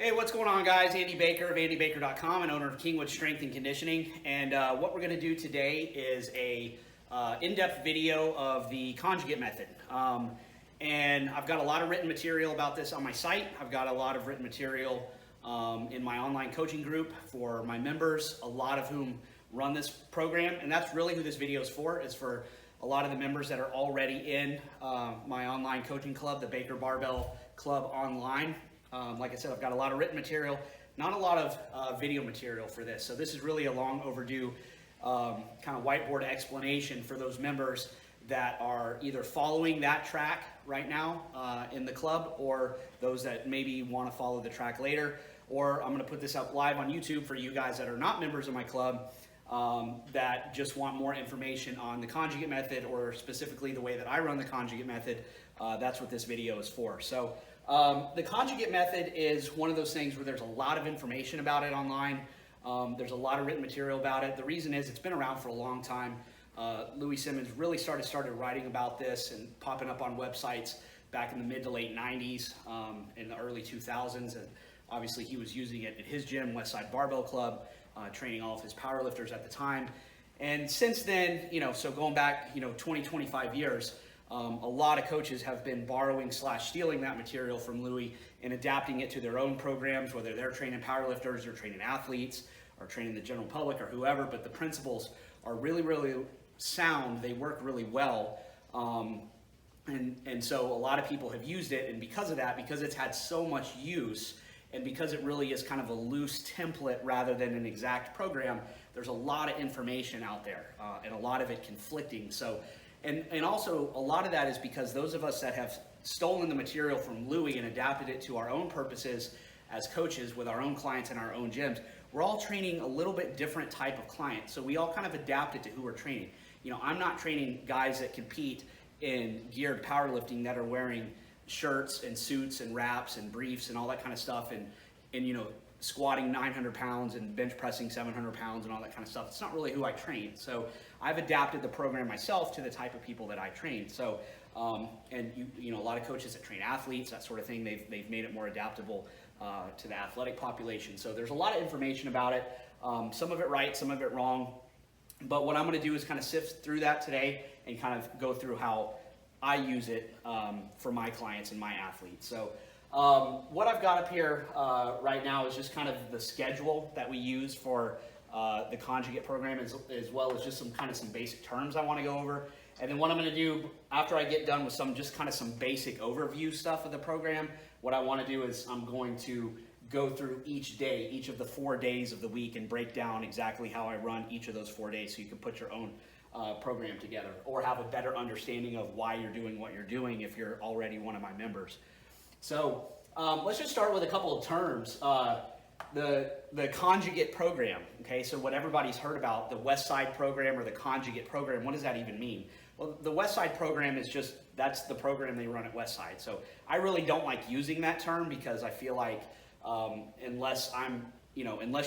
Hey, what's going on, guys? Andy Baker of andybaker.com and owner of Kingwood Strength and Conditioning. And what we're going to do today is a in-depth video of the conjugate method. And I've got a lot of written material about this on my site. I've got a lot of written material in my online coaching group for my members, a lot of whom run this program. And that's really who this video is for. It's for a lot of the members that are already in my online coaching club, the Baker Barbell Club Online. Like I said, I've got a lot of written material, not a lot of video material for this. So this is really a long overdue kind of whiteboard explanation for those members that are either following that track right now in the club, or those that maybe want to follow the track later. Or I'm going to put this up live on YouTube for you guys that are not members of my club that just want more information on the conjugate method, or specifically the way that I run the conjugate method. That's what this video is for. So the conjugate method is one of those things where there's a lot of information about it online. There's a lot of written material about it. The reason is it's been around for a long time. Louis Simmons really started writing about this and popping up on websites back in the mid to late 90s, in the early 2000s. And obviously he was using it at his gym, Westside Barbell Club, training all of his powerlifters at the time. And since then, so going back, 20, 25 years, a lot of coaches have been borrowing / stealing that material from Louis and adapting it to their own programs, whether they're training powerlifters or training athletes or training the general public or whoever, but the principles are really, really sound. They work really well. And so a lot of people have used it, and because of that, because it's had so much use, and because it really is kind of a loose template rather than an exact program, there's a lot of information out there, and a lot of it conflicting. So, and also a lot of that is because those of us that have stolen the material from Louis and adapted it to our own purposes as coaches with our own clients in our own gyms, we're all training a little bit different type of client. So we all kind of adapt it to who we're training. I'm not training guys that compete in geared powerlifting that are wearing shirts and suits and wraps and briefs and all that kind of stuff, and squatting 900 pounds and bench pressing 700 pounds and all that kind of stuff. It's not really who I train. So I've adapted the program myself to the type of people that I train. So, and a lot of coaches that train athletes, that sort of thing, they've made it more adaptable to the athletic population. So there's a lot of information about it, some of it right, some of it wrong. But what I'm going to do is kind of sift through that today and kind of go through how I use it for my clients and my athletes. So what I've got up here right now is just kind of the schedule that we use for the conjugate program, as well as just some basic terms I want to go over. And then what I'm going to do after I get done with some basic overview stuff of the program, what I want to do is I'm going to go through each day, each of the 4 days of the week, and break down exactly how I run each of those 4 days, so you can put your own program together, or have a better understanding of why you're doing what you're doing if you're already one of my members. So let's just start with a couple of terms. The conjugate program, okay? So what everybody's heard about, the Westside program or the conjugate program, what does that even mean? Well, the Westside program is that's the program they run at Westside. So I really don't like using that term, because I feel like unless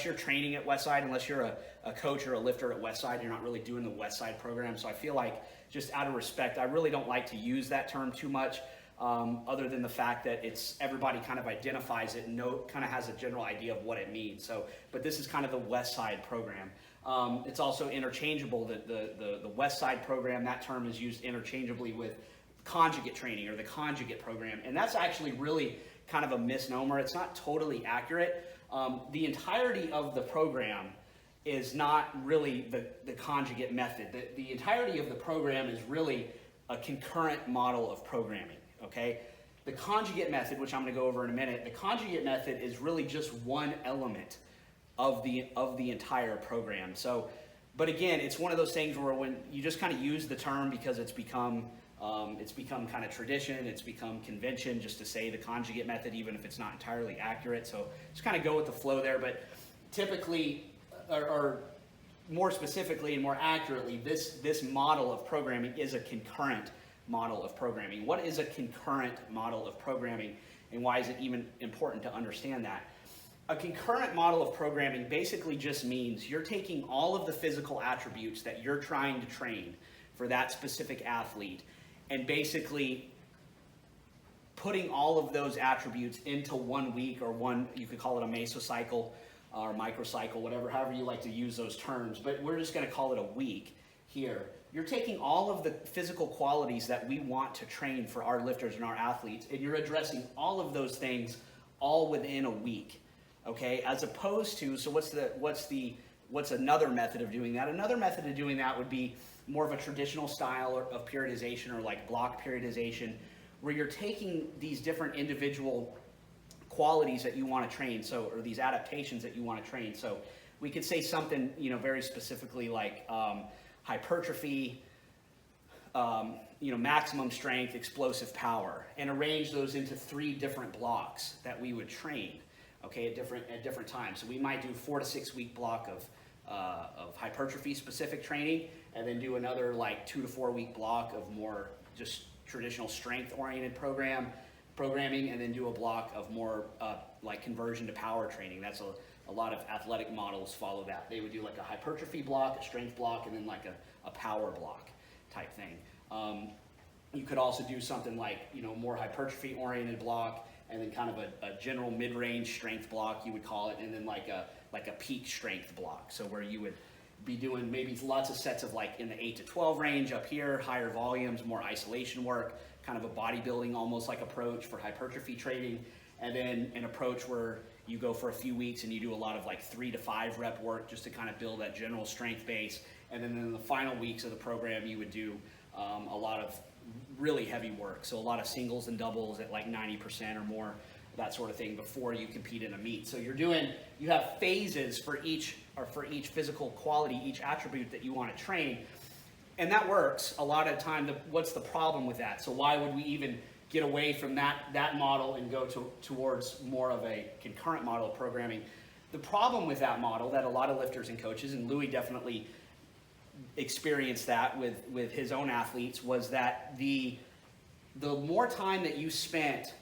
you're training at Westside, unless you're a coach or a lifter at Westside, you're not really doing the Westside program. So I feel like, just out of respect, I really don't like to use that term too much, other than the fact that everybody kind of identifies it and kind of has a general idea of what it means. So, but this is kind of the Westside program. It's also interchangeable. The Westside program, that term is used interchangeably with conjugate training or the conjugate program. And that's actually really kind of a misnomer. It's not totally accurate. The entirety of the program is not really the conjugate method. The entirety of the program is really a concurrent model of programming, okay? The conjugate method, which I'm going to go over in a minute, the conjugate method is really just one element of the entire program. So, but again, it's one of those things where when you just kind of use the term because it's become kind of tradition, it's become convention just to say the conjugate method, even if it's not entirely accurate. So just kind of go with the flow there. But typically, or more specifically and more accurately, this model of programming is a concurrent model of programming. What is a concurrent model of programming, and why is it even important to understand that? A concurrent model of programming basically just means you're taking all of the physical attributes that you're trying to train for that specific athlete, and basically putting all of those attributes into 1 week, or one, you could call it a mesocycle or microcycle, whatever, however you like to use those terms, but we're just gonna call it a week here. You're taking all of the physical qualities that we want to train for our lifters and our athletes, and you're addressing all of those things all within a week, okay? As opposed to, so what's another method of doing that? Another method of doing that would be more of a traditional style of periodization, or like block periodization, where you're taking these different individual qualities that you want to train, so, or these adaptations that you want to train. So we could say something, you know, very specifically like hypertrophy, you know, maximum strength, explosive power, and arrange those into 3 different blocks that we would train, okay, at different times. So we might do 4 to 6 week block of hypertrophy specific training, and then do another like 2 to 4 week block of more just traditional strength oriented programming, and then do a block of more like conversion to power training. That's a lot of athletic models follow that. They would do like a hypertrophy block, a strength block, and then like a power block type thing. You could also do something like, you know, more hypertrophy oriented block, and then kind of a general mid-range strength block, you would call it, and then like a peak strength block. So where you would be doing maybe lots of sets of like in the 8 to 12 range up here, higher volumes, more isolation work, kind of a bodybuilding almost like approach for hypertrophy training, and then an approach where you go for a few weeks and you do a lot of like 3 to 5 rep work just to kind of build that general strength base. And then in the final weeks of the program, you would do a lot of really heavy work. So a lot of singles and doubles at like 90% or more, that sort of thing, before you compete in a meet. So you have phases for each physical quality, each attribute that you want to train. And that works a lot of the time. What's the problem with that? So why would we even get away from that model and go towards more of a concurrent model of programming? The problem with that model that a lot of lifters and coaches, and Louis definitely experienced that with his own athletes, was that the more time that you spent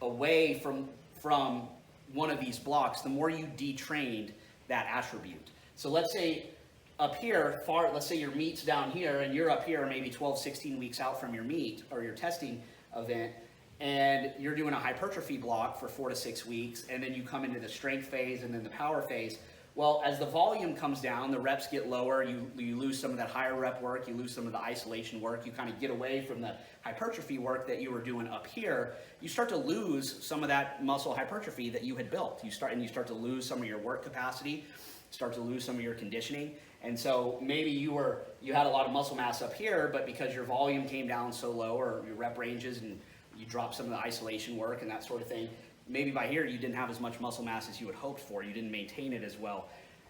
away from one of these blocks, the more you detrained that attribute. So let's say up here, let's say your meet's down here, and you're up here maybe 12, 16 weeks out from your meet or your testing event, and you're doing a hypertrophy block for 4 to 6 weeks, and then you come into the strength phase and then the power phase. Well, as the volume comes down, the reps get lower, you lose some of that higher rep work, you lose some of the isolation work, you kind of get away from the hypertrophy work that you were doing up here. You start to lose some of that muscle hypertrophy that you had built. You start to lose some of your work capacity, start to lose some of your conditioning. And so maybe you had a lot of muscle mass up here, but because your volume came down so low, or your rep ranges, and you dropped some of the isolation work and that sort of thing, maybe by here you didn't have as much muscle mass as you had hoped for. You didn't maintain it as well.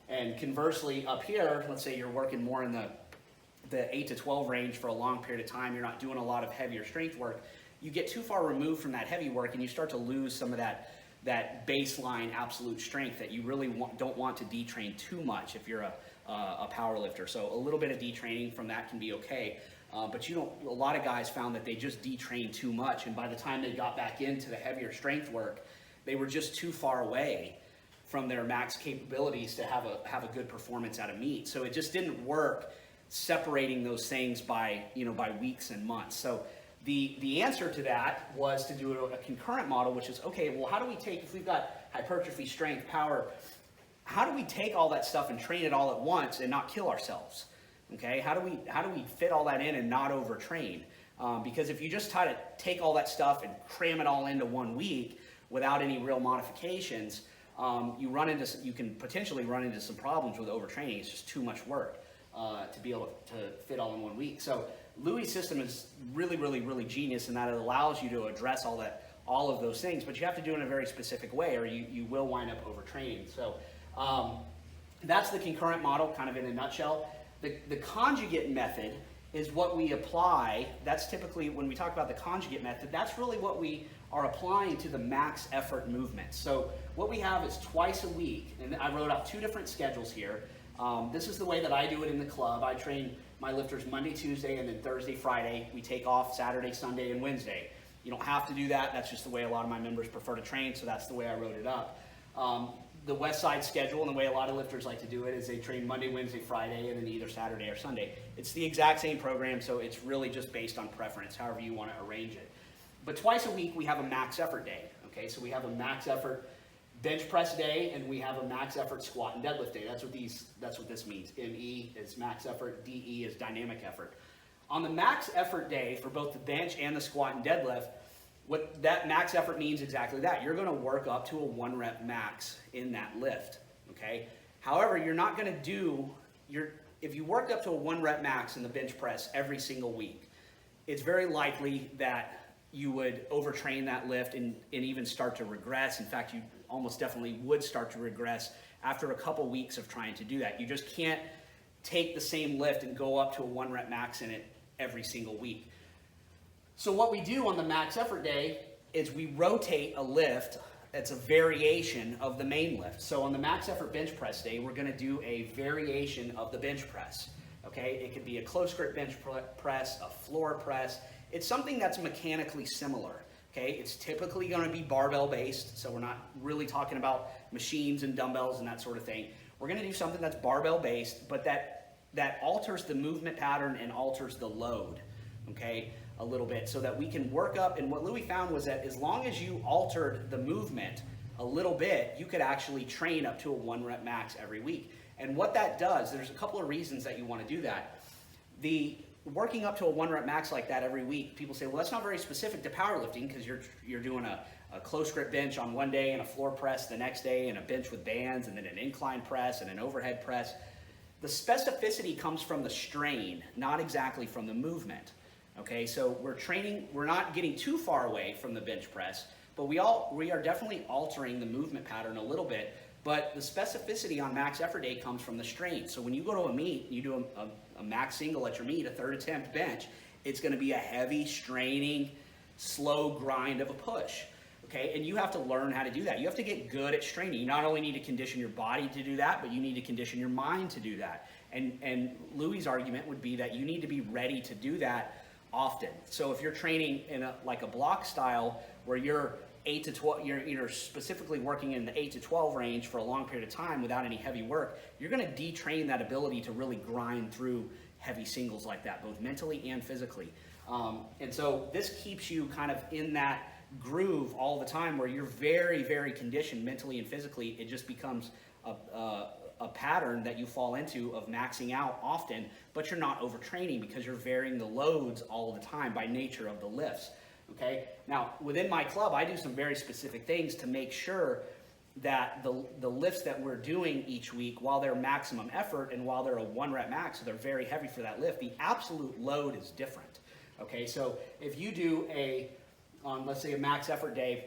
And conversely, up here, let's say you're working more in the 8 to 12 range for a long period of time, you're not doing a lot of heavier strength work, you get too far removed from that heavy work and you start to lose some of that baseline absolute strength that you really don't want to detrain too much if you're a power lifter. So a little bit of detraining from that can be okay. But a lot of guys found that they just detrained too much, and by the time they got back into the heavier strength work, they were just too far away from their max capabilities to have a good performance at a meet. So it just didn't work separating those things by weeks and months. So the answer to that was to do a concurrent model, which is, okay, well, how do we take, if we've got hypertrophy, strength, power, how do we take all that stuff and train it all at once and not kill ourselves? Okay, how do we fit all that in and not overtrain? Because if you just try to take all that stuff and cram it all into 1 week without any real modifications, you can potentially run into some problems with overtraining. It's just too much work to be able to fit all in 1 week. So Louis' system is really, really, really genius in that it allows you to address all of those things, but you have to do it in a very specific way, or you will wind up overtraining. So that's the concurrent model, kind of in a nutshell. The conjugate method is what we apply. That's typically, when we talk about the conjugate method, that's really what we are applying to the max effort movements. So what we have is twice a week, and I wrote out 2 different schedules here. This is the way that I do it in the club. I train my lifters Monday, Tuesday, and then Thursday, Friday. We take off Saturday, Sunday, and Wednesday. You don't have to do that. That's just the way a lot of my members prefer to train, so that's the way I wrote it up. The West Side schedule, and the way a lot of lifters like to do it, is they train Monday, Wednesday, Friday, and then either Saturday or Sunday. It's the exact same program, so it's really just based on preference, however you want to arrange it. But twice a week we have a max effort day, okay? So we have a max effort bench press day, and we have a max effort squat and deadlift day. That's what this means. ME is max effort, DE is dynamic effort. On the max effort day for both the bench and the squat and deadlift, what that max effort means exactly that. You're gonna work up to a 1 rep max in that lift, okay? However, you're not gonna do, if you worked up to a 1 rep max in the bench press every single week, it's very likely that you would overtrain that lift and even start to regress. In fact, you almost definitely would start to regress after a couple weeks of trying to do that. You just can't take the same lift and go up to a 1 rep max in it every single week. So what we do on the max effort day is we rotate a lift that's a variation of the main lift. So on the max effort bench press day, we're gonna do a variation of the bench press, okay? It could be a close grip bench press, a floor press. It's something that's mechanically similar, okay? It's typically gonna be barbell based, so we're not really talking about machines and dumbbells and that sort of thing. We're gonna do something that's barbell based, but that alters the movement pattern and alters the load, okay, a little bit, so that we can work up. And what Louis found was that as long as you altered the movement a little bit, you could actually train up to a 1 rep max every week. And what that does, there's a couple of reasons that you wanna do that. Working up to a 1 rep max like that every week, people say, well, that's not very specific to powerlifting, because you're doing a close grip bench on one day and a floor press the next day and a bench with bands and then an incline press and an overhead press. The specificity comes from the strain, not exactly from the movement. Okay, so we're not getting too far away from the bench press, but we are definitely altering the movement pattern a little bit. But the specificity on max effort day comes from the strain. So when you go to a meet, you do a max single at your meet, a 3rd attempt bench, it's gonna be a heavy, straining, slow grind of a push, okay? And you have to learn how to do that. You have to get good at straining. You not only need to condition your body to do that, but you need to condition your mind to do that. And Louis' argument would be that you need to be ready to do that often. So if you're training in like a block style where you're 8 to 12, you're specifically working in the 8 to 12 range for a long period of time without any heavy work, you're gonna detrain that ability to really grind through heavy singles like that, both mentally and physically. And so this keeps you kind of in that groove all the time where you're very, very conditioned mentally and physically. It just becomes a pattern that you fall into of maxing out often, but you're not overtraining because you're varying the loads all the time by nature of the lifts. Okay, now within my club, I do some very specific things to make sure that the lifts that we're doing each week, while they're maximum effort and while they're a 1 rep max, so they're very heavy for that lift, the absolute load is different. Okay, so if you do let's say a max effort day,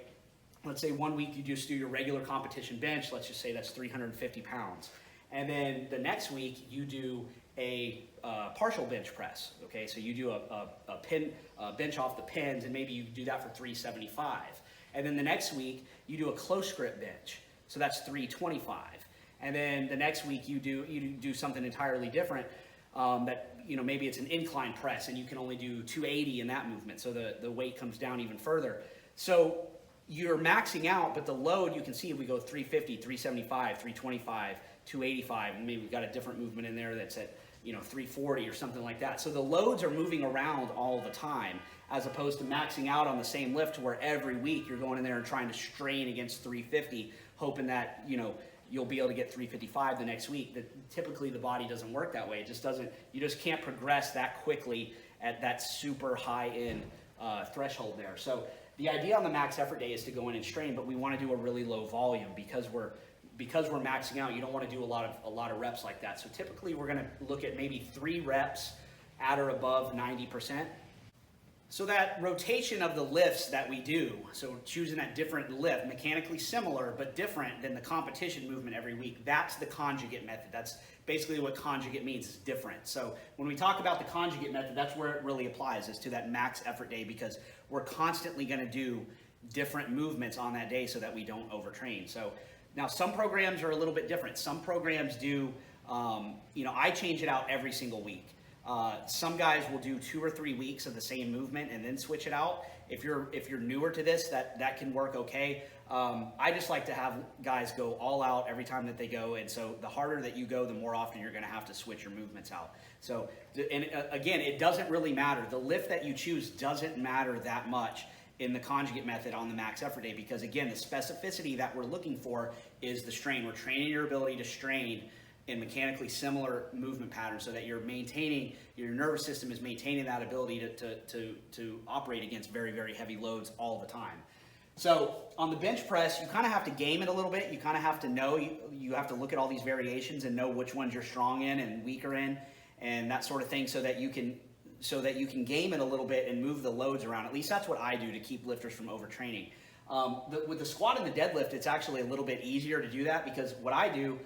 let's say 1 week you just do your regular competition bench, let's just say that's 350 pounds. And then the next week you do a partial bench press, okay? So you do a bench off the pins, and maybe you do that for 375. And then the next week you do a close grip bench, so that's 325. And then the next week you do something entirely different, that, you know, maybe it's an incline press and you can only do 280 in that movement, so the weight comes down even further. So you're maxing out, but the load, you can see we go 350, 375, 325, 285, and maybe we've got a different movement in there that's at 340 or something like that. So the loads are moving around all the time, as opposed to maxing out on the same lift where every week you're going in there and trying to strain against 350, hoping that, you'll be able to get 355 the next week. Typically the body doesn't work that way. It just doesn't, you just can't progress that quickly at that super high end threshold there. So the idea on the max effort day is to go in and strain, but we want to do a really low volume because we're maxing out. You don't want to do a lot of reps like that. So typically we're going to look at maybe 3 reps at or above 90%. So that rotation of the lifts that we do, so choosing that different lift, mechanically similar but different than the competition movement every week, that's the conjugate method. That's basically what conjugate means, is different. So when we talk about the conjugate method, that's where it really applies, is to that max effort day, because we're constantly going to do different movements on that day so that we don't overtrain. So now some programs are a little bit different. Some programs do, I change it out every single week. Some guys will do 2 or 3 weeks of the same movement and then switch it out. If you're newer to this, that can work okay. I just like to have guys go all out every time that they go, and so the harder that you go, the more often you're going to have to switch your movements out. So, and again, it doesn't really matter. The lift that you choose doesn't matter that much in the conjugate method on the max effort day, because again, the specificity that we're looking for is the strain. We're training your ability to strain in mechanically similar movement patterns so that you're maintaining, your nervous system is maintaining that ability to operate against very, very heavy loads all the time. So on the bench press, you kind of have to game it a little bit. You kind of have to know, you have to look at all these variations and know which ones you're strong in and weaker in and that sort of thing, so that you can game it a little bit and move the loads around. At least that's what I do to keep lifters from overtraining. With the squat and the deadlift, it's actually a little bit easier to do that, because what I do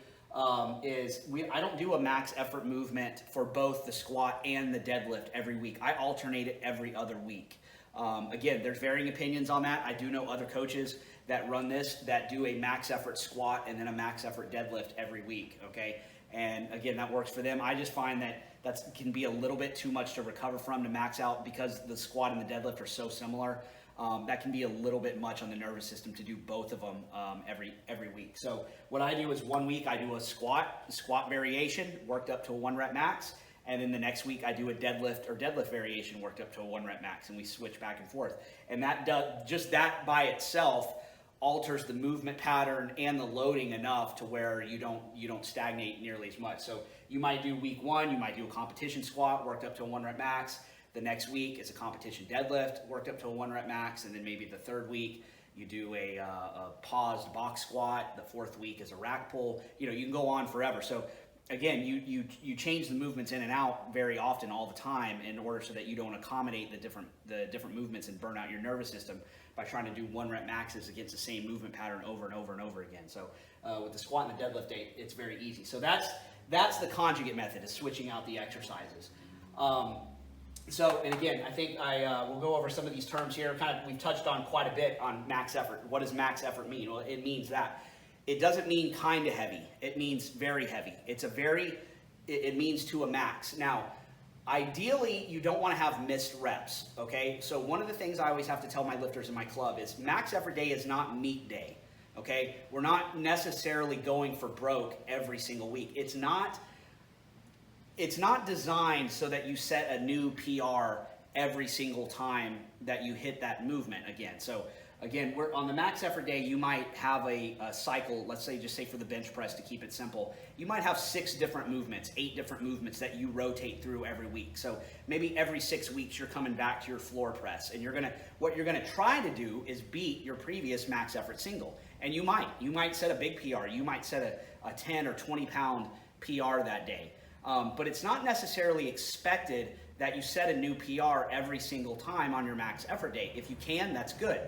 is I don't do a max effort movement for both the squat and the deadlift every week. I alternate it every other week. Again, there's varying opinions on that. I do know other coaches that run this that do a max effort squat and then a max effort deadlift every week, okay? And again, that works for them. I just find that can be a little bit too much to recover from, to max out, because the squat and the deadlift are so similar. That can be a little bit much on the nervous system to do both of them every week. So what I do is 1 week I do a squat variation worked up to a 1 rep max, and then the next week I do a deadlift variation worked up to a 1 rep max, and we switch back and forth. And that does, just that by itself alters the movement pattern and the loading enough to where you don't stagnate nearly as much. So you might do week 1, you might do a competition squat worked up to a 1 rep max. The next week is a competition deadlift worked up to a 1 rep max, and then maybe the third week you do a paused box squat. The fourth week is a rack pull. You know, you can go on forever. So again, you change the movements in and out very often, all the time, in order so that you don't accommodate the different movements and burn out your nervous system by trying to do 1 rep maxes against the same movement pattern over and over and over again. So with the squat and the deadlift day, it's very easy. So that's the conjugate method, is switching out the exercises. So, and again, I think we'll go over some of these terms here. We've touched on quite a bit on max effort. What does max effort mean? Well, it means that. It doesn't mean kind of heavy. It means very heavy. It means to a max. Now, ideally, you don't want to have missed reps, okay? So one of the things I always have to tell my lifters in my club is max effort day is not meat day, okay? We're not necessarily going for broke every single week. It's not designed so that you set a new PR every single time that you hit that movement again. So again, we're on the max effort day, you might have a cycle, let's say, just say for the bench press to keep it simple, you might have 6 different movements, 8 different movements that you rotate through every week. So maybe every 6 weeks you're coming back to your floor press, and what you're gonna try to do is beat your previous max effort single. And you might set a big PR, you might set a 10 or 20 pound PR that day. But it's not necessarily expected that you set a new PR every single time on your max effort day. If you can, that's good.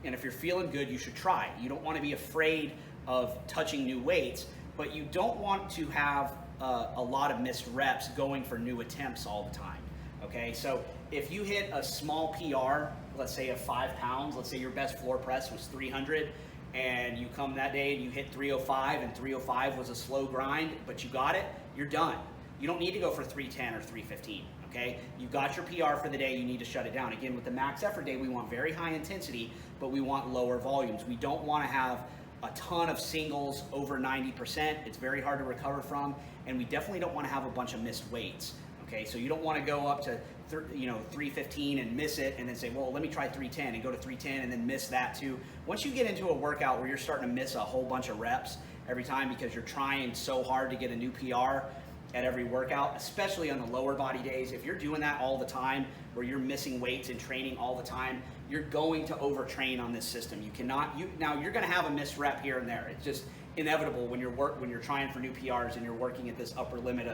And if you're feeling good, you should try. You don't want to be afraid of touching new weights, but you don't want to have a lot of missed reps going for new attempts all the time, okay? So if you hit a small PR, let's say of 5 pounds, let's say your best floor press was 300, and you come that day and you hit 305, and 305 was a slow grind, but you got it, you're done. You don't need to go for 310 or 315, okay? You got your PR for the day, you need to shut it down. Again, with the max effort day, we want very high intensity, but we want lower volumes. We don't want to have a ton of singles over 90%. It's very hard to recover from, and we definitely don't want to have a bunch of missed weights, okay? So you don't want to go up to 315 and miss it, and then say, well, let me try 310, and go to 310 and then miss that too. Once you get into a workout where you're starting to miss a whole bunch of reps every time because you're trying so hard to get a new PR at every workout, especially on the lower body days, if you're doing that all the time, where you're missing weights and training all the time, you're going to overtrain on this system. Now you're going to have a missed rep here and there. It's just inevitable when you're trying for new PRs and you're working at this upper limit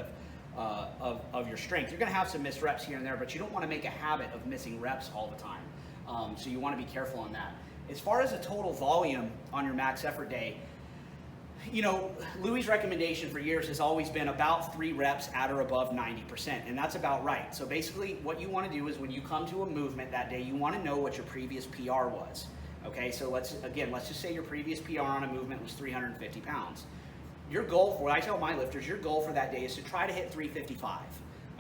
of your strength. You're going to have some missed reps here and there, but you don't want to make a habit of missing reps all the time. So you want to be careful on that. As far as the total volume on your max effort day, Louis' recommendation for years has always been about 3 reps at or above 90%, and that's about right. So basically what you want to do is when you come to a movement that day, you want to know what your previous PR was. Okay, so let's just say your previous PR on a movement was 350 pounds. Your goal, what I tell my lifters, your goal for that day is to try to hit 355,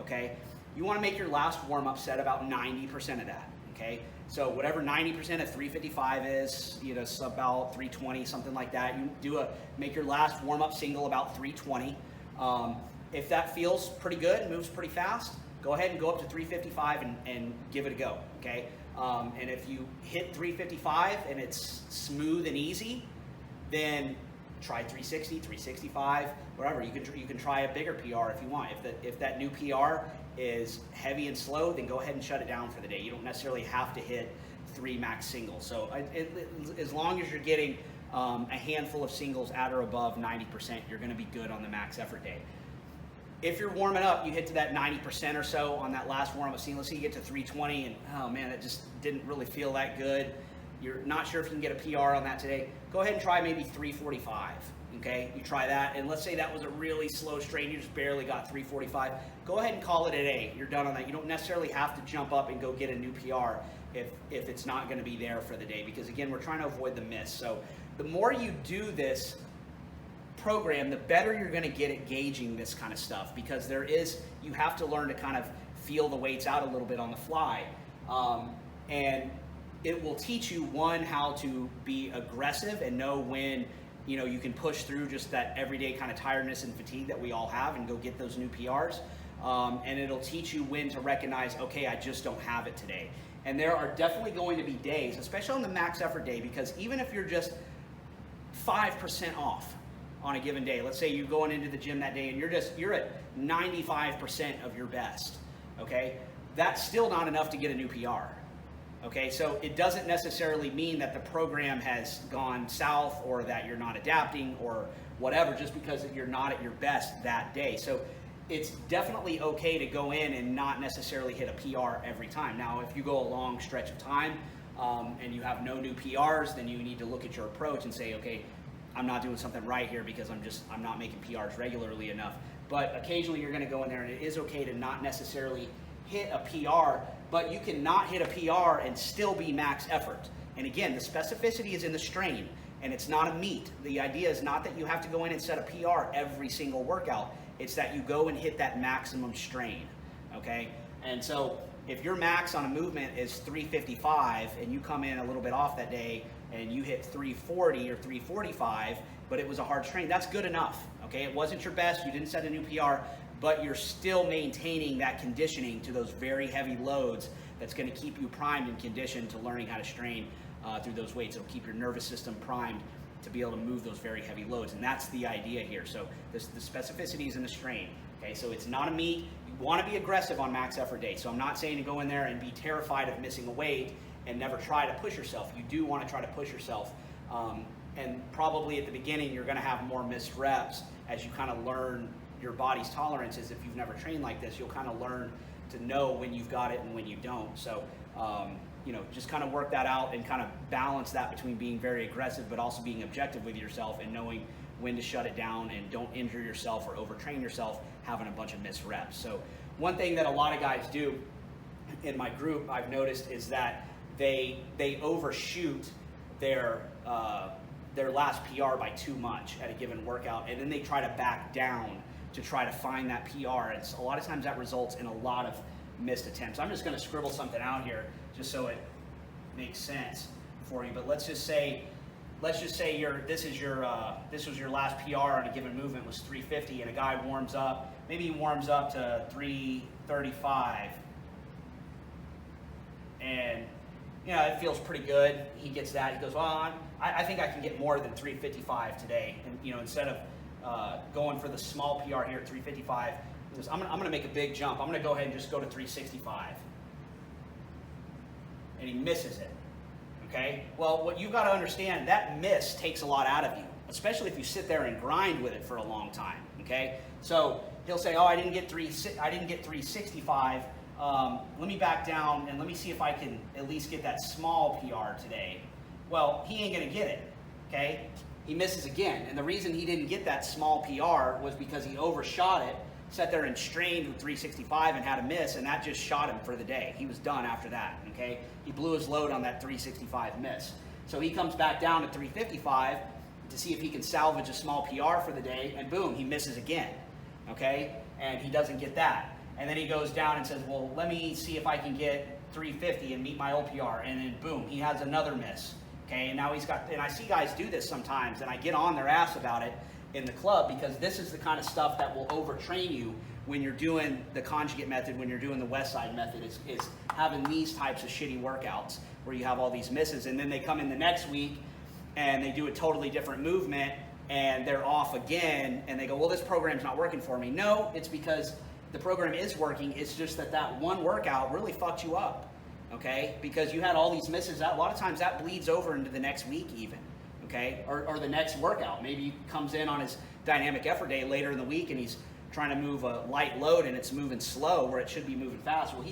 okay? You want to make your last warm-up set about 90% of that, okay? So whatever 90% of 355 is, it's about 320, something like that. You make your last warm-up single about 320. If that feels pretty good, moves pretty fast, go ahead and go up to 355 and give it a go, okay? And if you hit 355 and it's smooth and easy, then try 360, 365, whatever. You can try a bigger PR if you want. If that new PR is heavy and slow, then go ahead and shut it down for the day. You don't necessarily have to hit 3 max singles. So as long as you're getting a handful of singles at or above 90%, you're going to be good on the max effort day. If you're warming up, you hit to that 90% or so on that last warm-up scene. Let's say you get to 320 and, oh man, it just didn't really feel that good. You're not sure if you can get a PR on that today. Go ahead and try maybe 345, okay? You try that, and let's say that was a really slow strain. You just barely got 345. Go ahead and call it a day. You're done on that. You don't necessarily have to jump up and go get a new PR if it's not going to be there for the day, because again, we're trying to avoid the miss. So the more you do this program, the better you're going to get at gauging this kind of stuff, because you have to learn to kind of feel the weights out a little bit on the fly. And it will teach you, one, how to be aggressive and know when you can push through just that everyday kind of tiredness and fatigue that we all have and go get those new PRs. And it'll teach you when to recognize, okay, I just don't have it today. And there are definitely going to be days, especially on the max effort day, because even if you're just 5% off on a given day, let's say you're going into the gym that day and you're at 95% of your best, okay? That's still not enough to get a new PR. Okay, so it doesn't necessarily mean that the program has gone south or that you're not adapting or whatever, just because you're not at your best that day. So it's definitely okay to go in and not necessarily hit a PR every time. Now, if you go a long stretch of time and you have no new PRs, then you need to look at your approach and say, okay, I'm not doing something right here because I'm not making PRs regularly enough. But occasionally you're gonna go in there, and it is okay to not necessarily hit a PR, but you can not hit a PR and still be max effort. And again, the specificity is in the strain, and it's not a meet. The idea is not that you have to go in and set a PR every single workout. It's that you go and hit that maximum strain, okay? And so if your max on a movement is 355 and you come in a little bit off that day and you hit 340 or 345, but it was a hard strain, that's good enough, okay? It wasn't your best, you didn't set a new PR, but you're still maintaining that conditioning to those very heavy loads that's going to keep you primed and conditioned to learning how to strain through those weights. It'll keep your nervous system primed to be able to move those very heavy loads, and that's the idea here. So the specificity is in the strain, okay? So it's not a meet. You want to be aggressive on max effort day, so I'm not saying to go in there and be terrified of missing a weight and never try to push yourself. You do want to try to push yourself, and probably at the beginning you're going to have more missed reps as you kind of learn your body's tolerances. If you've never trained like this, you'll kind of learn to know when you've got it and when you don't. So, just kind of work that out and kind of balance that between being very aggressive, but also being objective with yourself and knowing when to shut it down, and don't injure yourself or overtrain yourself having a bunch of missed reps. So one thing that a lot of guys do in my group, I've noticed, is that they overshoot their last PR by too much at a given workout, and then they try to back down to try to find that PR. And so a lot of times that results in a lot of missed attempts. I'm just going to scribble something out here just so it makes sense for you. But let's just say this was your last PR on a given movement was 350, and a guy warms up. Maybe he warms up to 335, and it feels pretty good. He gets that. He goes, well, I think I can get more than 355 today. And instead of going for the small PR here at 355, he goes, I'm gonna make a big jump. I'm gonna go ahead and just go to 365. And he misses it. Okay? Well, what you've got to understand, that miss takes a lot out of you, especially if you sit there and grind with it for a long time. Okay? So he'll say, oh, I didn't get 365. Let me back down and let me see if I can at least get that small PR today. Well, he ain't gonna get it. Okay? He misses again, and the reason he didn't get that small PR was because he overshot it, sat there and strained with 365 and had a miss, and that just shot him for the day. He was done after that, okay? He blew his load on that 365 miss. So he comes back down to 355 to see if he can salvage a small PR for the day, and boom, he misses again, okay? And he doesn't get that. And then he goes down and says, well, let me see if I can get 350 and meet my old PR, and then boom, he has another miss. Okay, and now and I see guys do this sometimes, and I get on their ass about it in the club, because this is the kind of stuff that will overtrain you when you're doing the conjugate method, when you're doing the West Side method, is having these types of shitty workouts where you have all these misses, and then they come in the next week and they do a totally different movement and they're off again, and they go, well, this program's not working for me. No, it's because the program is working. It's just that one workout really fucked you up, okay? Because you had all these misses. A lot of times that bleeds over into the next week even, okay? Or the next workout. Maybe he comes in on his dynamic effort day later in the week and he's trying to move a light load and it's moving slow where it should be moving fast. Well,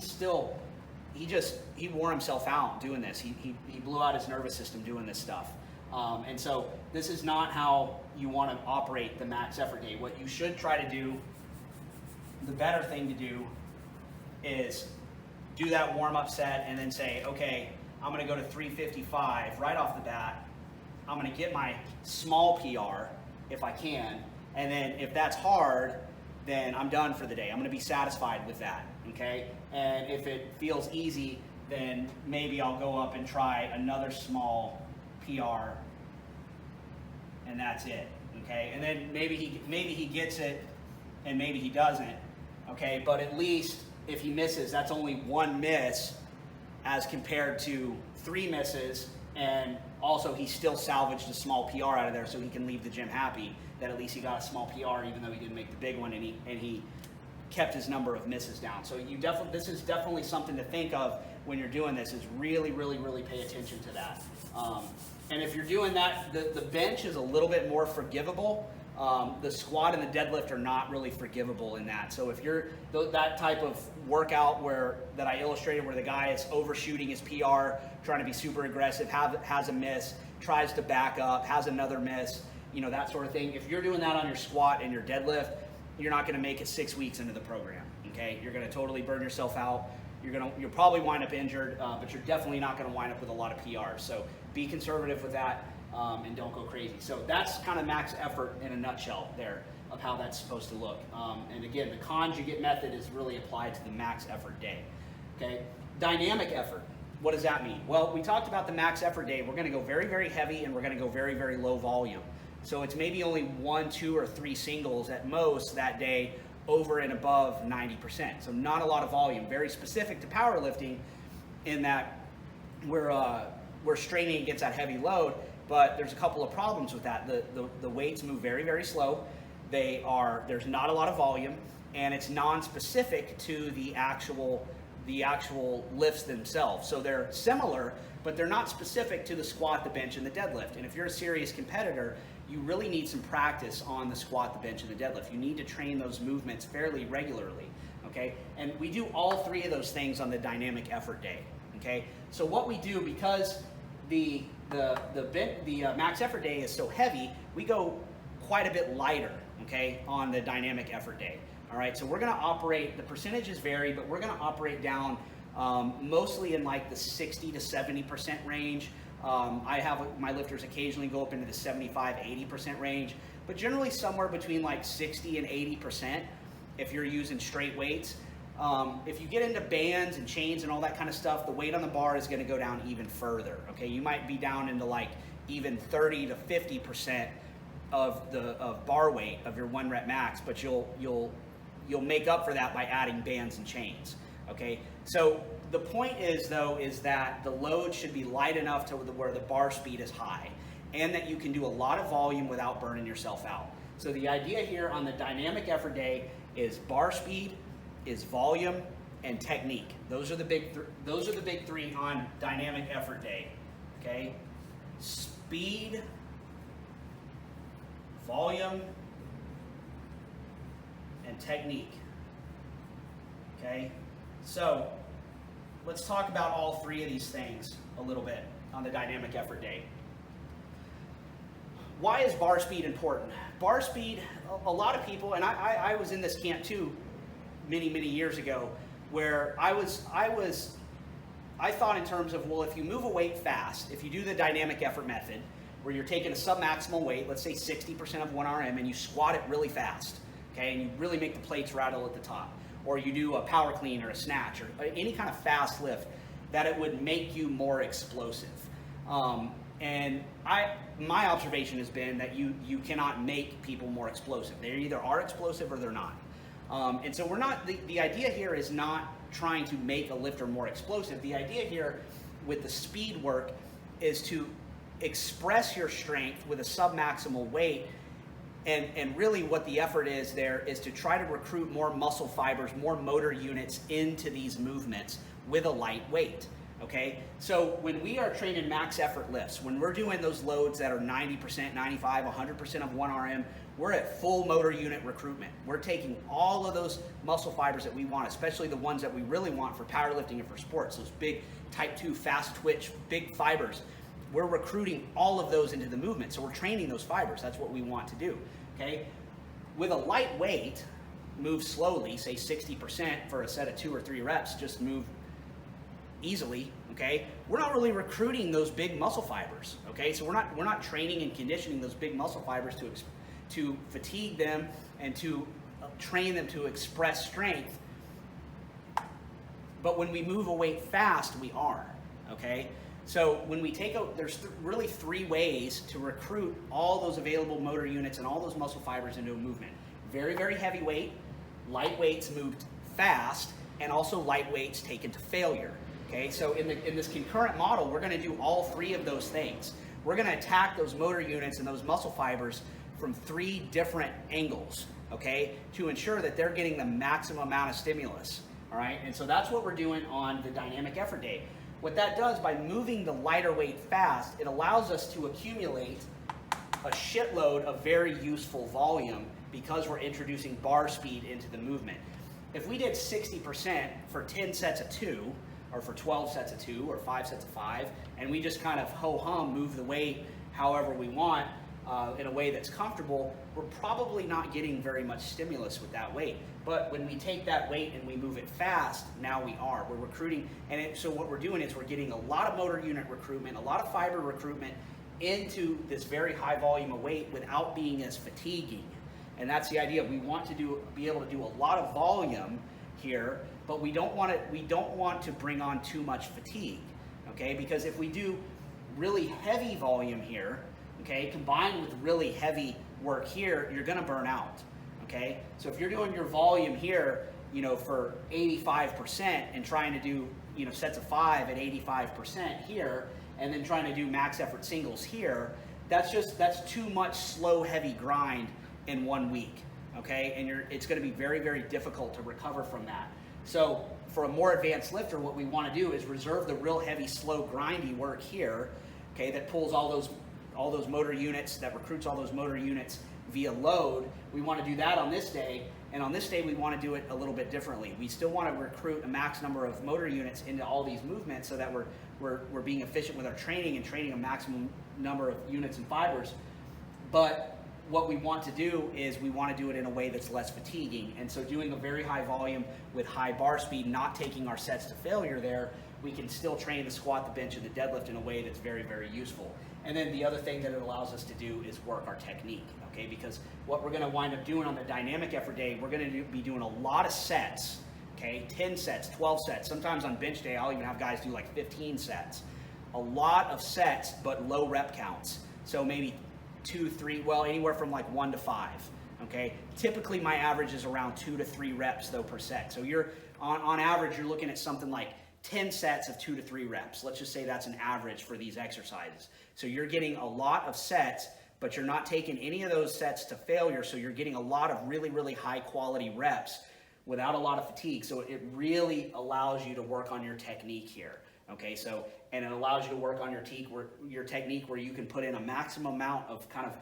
he wore himself out doing this. He blew out his nervous system doing this stuff. And so this is not how you want to operate the max effort day. What you should try to do, the better thing to do, is do that warm-up set and then say, okay, I'm going to go to 355 right off the bat. I'm going to get my small PR if I can, and then if that's hard, then I'm done for the day. I'm going to be satisfied with that, okay? And if it feels easy, then maybe I'll go up and try another small PR, and that's it, okay? And then maybe he gets it, and maybe he doesn't, okay? But at least if he misses, that's only one miss as compared to 3 misses, and also he still salvaged a small PR out of there so he can leave the gym happy that at least he got a small PR even though he didn't make the big one, and he kept his number of misses down. So this is definitely something to think of when you're doing this, is really, really, really pay attention to that. And if you're doing that, the bench is a little bit more forgivable. The squat and the deadlift are not really forgivable in that. So if you're that type of workout that I illustrated where the guy is overshooting his PR, trying to be super aggressive, has a miss, tries to back up, has another miss, that sort of thing. If you're doing that on your squat and your deadlift, you're not going to make it 6 weeks into the program, okay? You're going to totally burn yourself out. You'll probably wind up injured, but you're definitely not going to wind up with a lot of PRs. So be conservative with that, and don't go crazy. So that's kind of max effort in a nutshell there of how that's supposed to look. And again, the conjugate method is really applied to the max effort day, okay? Dynamic effort, what does that mean? Well, we talked about the max effort day. We're going to go very, very heavy, and we're going to go very, very low volume. So it's maybe only 1, 2, or 3 singles at most that day over and above 90%. So not a lot of volume, very specific to powerlifting in that we're straining against that heavy load, but there's a couple of problems with that. The weights move very, very slow. There's not a lot of volume, and it's non-specific to the actual lifts themselves. So they're similar, but they're not specific to the squat, the bench, and the deadlift. And if you're a serious competitor, you really need some practice on the squat, the bench, and the deadlift. You need to train those movements fairly regularly, okay? And we do all 3 of those things on the dynamic effort day, okay? So what we do, because the max effort day is so heavy, we go quite a bit lighter, okay, on the dynamic effort day. All right, so we're going to operate, the percentages vary, but we're going to operate down mostly in like the 60 to 70% range. I have my lifters occasionally go up into the 75, 80% range, but generally somewhere between like 60 and 80% if you're using straight weights. If you get into bands and chains and all that kind of stuff, the weight on the bar is going to go down even further. Okay, you might be down into like even 30 to 50% of bar weight of your 1 rep max, but you'll make up for that by adding bands and chains. Okay, so the point is that the load should be light enough to where the bar speed is high, and that you can do a lot of volume without burning yourself out. So the idea here on the dynamic effort day is bar speed, is volume, and technique. Those are the big 3 on dynamic effort day. Okay, speed, volume, and technique. Okay, so let's talk about all 3 of these things a little bit on the dynamic effort day. Why is bar speed important? Bar speed, a lot of people, and I was in this camp too many, many years ago, where I thought in terms of, well, if you move a weight fast, if you do the dynamic effort method, where you're taking a sub-maximal weight, let's say 60% of 1 RM, and you squat it really fast, okay, and you really make the plates rattle at the top, or you do a power clean or a snatch or any kind of fast lift, that it would make you more explosive. And my observation has been that you cannot make people more explosive. They either are explosive or they're not. And so we're not, the idea here is not trying to make a lifter more explosive. The idea here with the speed work is to express your strength with a submaximal weight. And really what the effort is there is to try to recruit more muscle fibers, more motor units into these movements with a light weight, okay? So when we are training max effort lifts, when we're doing those loads that are 90%, 95, 100% of 1RM, we're at full motor unit recruitment. We're taking all of those muscle fibers that we want, especially the ones that we really want for powerlifting and for sports, those big type 2 fast twitch, big fibers. We're recruiting all of those into the movement. So we're training those fibers. That's what we want to do, okay? With a light weight, move slowly, say 60% for a set of 2 or 3 reps, just move easily, okay? We're not really recruiting those big muscle fibers, okay? So we're not training and conditioning those big muscle fibers to fatigue them and to train them to express strength. But when we move a weight fast, we are, okay? So when we take out, there's really 3 ways to recruit all those available motor units and all those muscle fibers into a movement. Very, very heavy weight, light weights moved fast, and also light weights taken to failure. Okay, so in this concurrent model, we're going to do all 3 of those things. We're going to attack those motor units and those muscle fibers from 3 different angles, okay, to ensure that they're getting the maximum amount of stimulus. All right, and so that's what we're doing on the dynamic effort day. What that does, by moving the lighter weight fast, it allows us to accumulate a shitload of very useful volume because we're introducing bar speed into the movement. If we did 60% for 10 sets of 2, or for 12 sets of 2, or 5 sets of 5, and we just kind of ho-hum move the weight however we want in a way that's comfortable, we're probably not getting very much stimulus with that weight. But when we take that weight and we move it fast, now we are. We're recruiting, and so what we're doing is we're getting a lot of motor unit recruitment, a lot of fiber recruitment into this very high volume of weight without being as fatiguing. And that's the idea. We want to be able to do a lot of volume here, but we don't want to bring on too much fatigue, okay? Because if we do really heavy volume here, okay, combined with really heavy work here, you're gonna burn out, okay? So if you're doing your volume here, you know, for 85% and trying to do, you know, sets of 5 at 85% here, and then trying to do max effort singles here, that's too much slow, heavy grind in 1 week, okay? And it's gonna be very, very difficult to recover from that. So for a more advanced lifter, what we wanna do is reserve the real heavy, slow, grindy work here, okay, that pulls all those motor units, that recruits all those motor units via load. We want to do that on this day, and on this day we want to do it a little bit differently. We still want to recruit a max number of motor units into all these movements so that we're being efficient with our training and training a maximum number of units and fibers. But what we want to do is we want to do it in a way that's less fatiguing. And so doing a very high volume with high bar speed, not taking our sets to failure there, we can still train the squat, the bench, and the deadlift in a way that's very, very useful. And then the other thing that it allows us to do is work our technique, okay? Because what we're gonna wind up doing on the dynamic effort day, we're gonna be doing a lot of sets, okay? 10 sets, 12 sets. Sometimes on bench day, I'll even have guys do like 15 sets. A lot of sets, but low rep counts. So maybe 2, 3, well, anywhere from like 1 to 5, okay? Typically my average is around 2 to 3 reps though per set. So you're, on average, you're looking at something like 10 sets of 2 to 3 reps. Let's just say that's an average for these exercises. So you're getting a lot of sets, but you're not taking any of those sets to failure, so you're getting a lot of really, really high quality reps without a lot of fatigue. So it really allows you to work on your technique here, okay? So, and it allows you to work on your technique where you can put in a maximum amount of kind of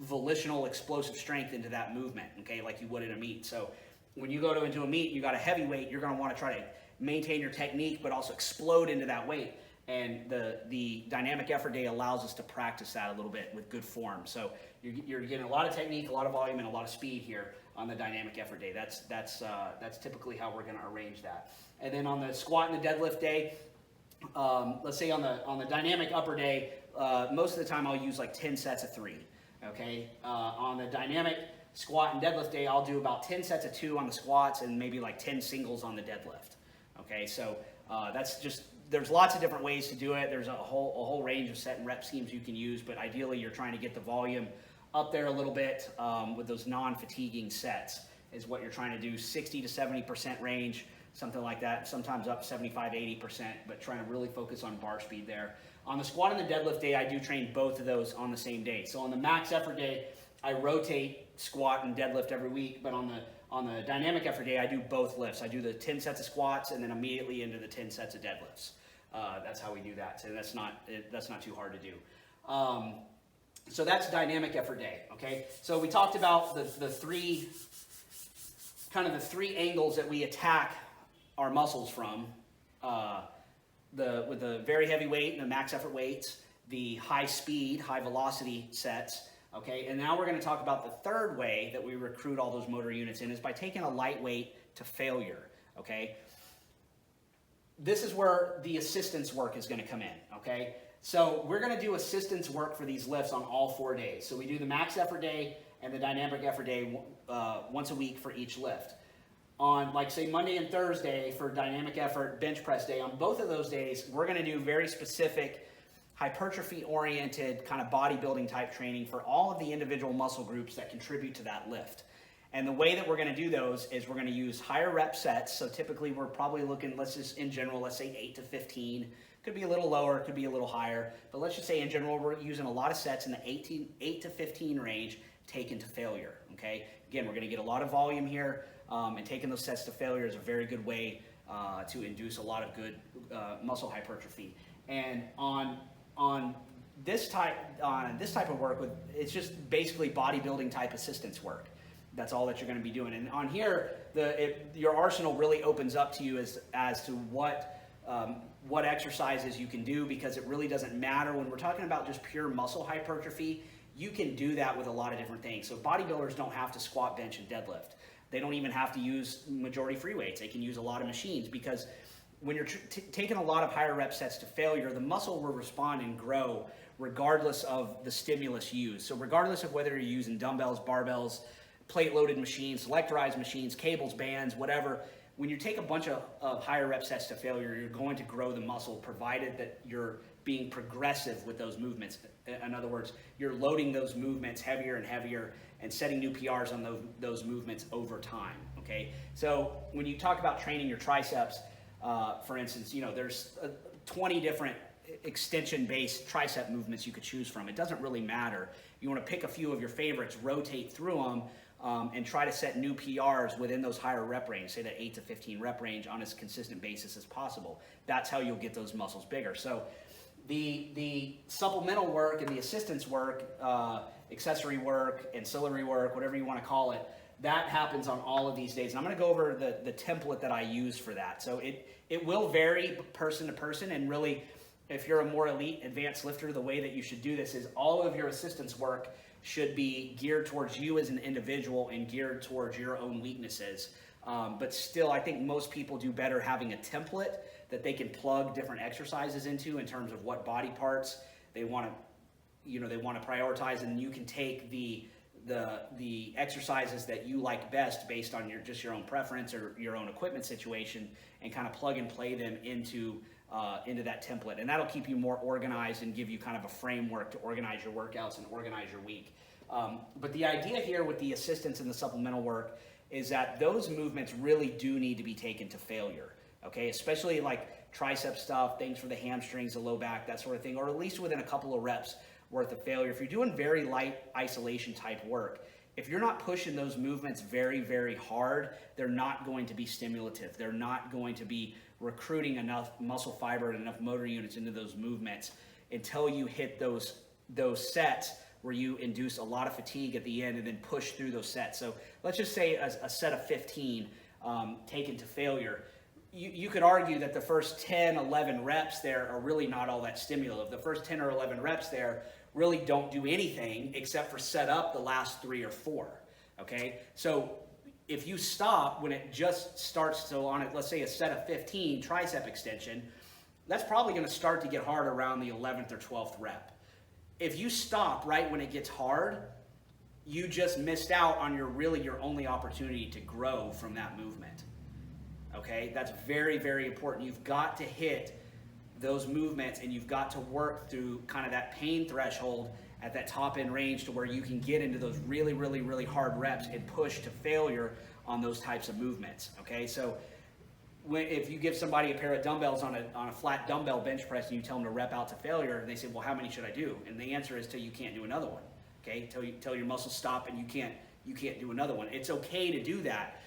volitional explosive strength into that movement, okay, like you would in a meet. So when you go into a meet, you got a heavy weight, you're gonna wanna try to maintain your technique, but also explode into that weight. And the dynamic effort day allows us to practice that a little bit with good form. So you're getting a lot of technique, a lot of volume, and a lot of speed here on the dynamic effort day. That's typically how we're gonna arrange that. And then on the squat and the deadlift day, let's say on the dynamic upper day, most of the time I'll use like 10 sets of 3, okay? On the dynamic squat and deadlift day, I'll do about 10 sets of 2 on the squats and maybe like 10 singles on the deadlift. Okay, so that's just, there's lots of different ways to do it. There's a whole range of set and rep schemes you can use, but ideally you're trying to get the volume up there a little bit with those non-fatiguing sets. is what you're trying to do, 60 to 70% range, something like that, sometimes up 75, 80%, but trying to really focus on bar speed there. On the squat and the deadlift day, I do train both of those on the same day. So on the max effort day, I rotate squat and deadlift every week, but on the dynamic effort day, I do both lifts. I do the 10 sets of squats and then immediately into the 10 sets of deadlifts. That's how we do that. So that's not too hard to do. So that's dynamic effort day. Okay. So we talked about the three angles that we attack our muscles from. With the very heavy weight and the max effort weights, the high speed, high velocity sets. Okay, and now we're going to talk about the third way that we recruit all those motor units in is by taking a lightweight to failure. Okay, this is where the assistance work is going to come in. Okay, so we're going to do assistance work for these lifts on all 4 days. So we do the max effort day and the dynamic effort day once a week for each lift. On, like, say, Monday and Thursday for dynamic effort bench press day, on both of those days, we're going to do very specific hypertrophy-oriented kind of bodybuilding type training for all of the individual muscle groups that contribute to that lift. And the way that we're going to do those is we're going to use higher rep sets. So typically we're probably looking, let's just, in general, let's say 8 to 15. Could be a little lower, could be a little higher. But let's just say in general, we're using a lot of sets in the 8 to 15 range taken to failure. Okay. Again, we're going to get a lot of volume here. And taking those sets to failure is a very good way to induce a lot of good muscle hypertrophy. And on this type of work, it's just basically bodybuilding type assistance work. That's all that you're going to be doing. And on here, your arsenal really opens up to you as to what exercises you can do, because it really doesn't matter when we're talking about just pure muscle hypertrophy. You can do that with a lot of different things. So bodybuilders don't have to squat, bench, and deadlift. They don't even have to use majority free weights. They can use a lot of machines, because when you're taking a lot of higher rep sets to failure, the muscle will respond and grow regardless of the stimulus used. So regardless of whether you're using dumbbells, barbells, plate-loaded machines, selectorized machines, cables, bands, whatever, when you take a bunch of higher rep sets to failure, you're going to grow the muscle, provided that you're being progressive with those movements. In other words, you're loading those movements heavier and heavier and setting new PRs on those movements over time. Okay, so when you talk about training your triceps, for instance, there's 20 different extension-based tricep movements you could choose from. It doesn't really matter. You want to pick a few of your favorites, rotate through them, and try to set new PRs within those higher rep range, say that 8 to 15 rep range, on as consistent basis as possible. That's how you'll get those muscles bigger. So the supplemental work and the assistance work, accessory work, ancillary work, whatever you want to call it, that happens on all of these days. And I'm going to go over the template that I use for that. So it will vary person to person, and really, if you're a more elite advanced lifter, the way that you should do this is all of your assistance work should be geared towards you as an individual and geared towards your own weaknesses. But still, I think most people do better having a template that they can plug different exercises into in terms of what body parts they want to prioritize, and you can take the exercises that you like best based on your own preference or your own equipment situation, and kind of plug and play them into that template. And that'll keep you more organized and give you kind of a framework to organize your workouts and organize your week. But the idea here with the assistance and the supplemental work is that those movements really do need to be taken to failure. Okay, especially like tricep stuff, things for the hamstrings, the low back, that sort of thing, or at least within a couple of reps worth of failure. If you're doing very light isolation type work, if you're not pushing those movements very, very hard, they're not going to be stimulative. They're not going to be recruiting enough muscle fiber and enough motor units into those movements until you hit those sets where you induce a lot of fatigue at the end and then push through those sets. So let's just say a set of 15 taken to failure. You could argue that the first 10, 11 reps there are really not all that stimulative. The first 10 or 11 reps there really don't do anything except for set up the last 3 or 4, okay? So if you stop when it just starts, so on it, let's say a set of 15 tricep extension, that's probably gonna start to get hard around the 11th or 12th rep. If you stop right when it gets hard, you just missed out on your only opportunity to grow from that movement. Okay, that's very, very important. You've got to hit those movements and you've got to work through kind of that pain threshold at that top end range to where you can get into those really, really, really hard reps and push to failure on those types of movements, okay? So if you give somebody a pair of dumbbells on a flat dumbbell bench press and you tell them to rep out to failure, and they say, well, how many should I do? And the answer is till you can't do another one, okay? Till your muscles stop and you can't do another one. It's okay to do that.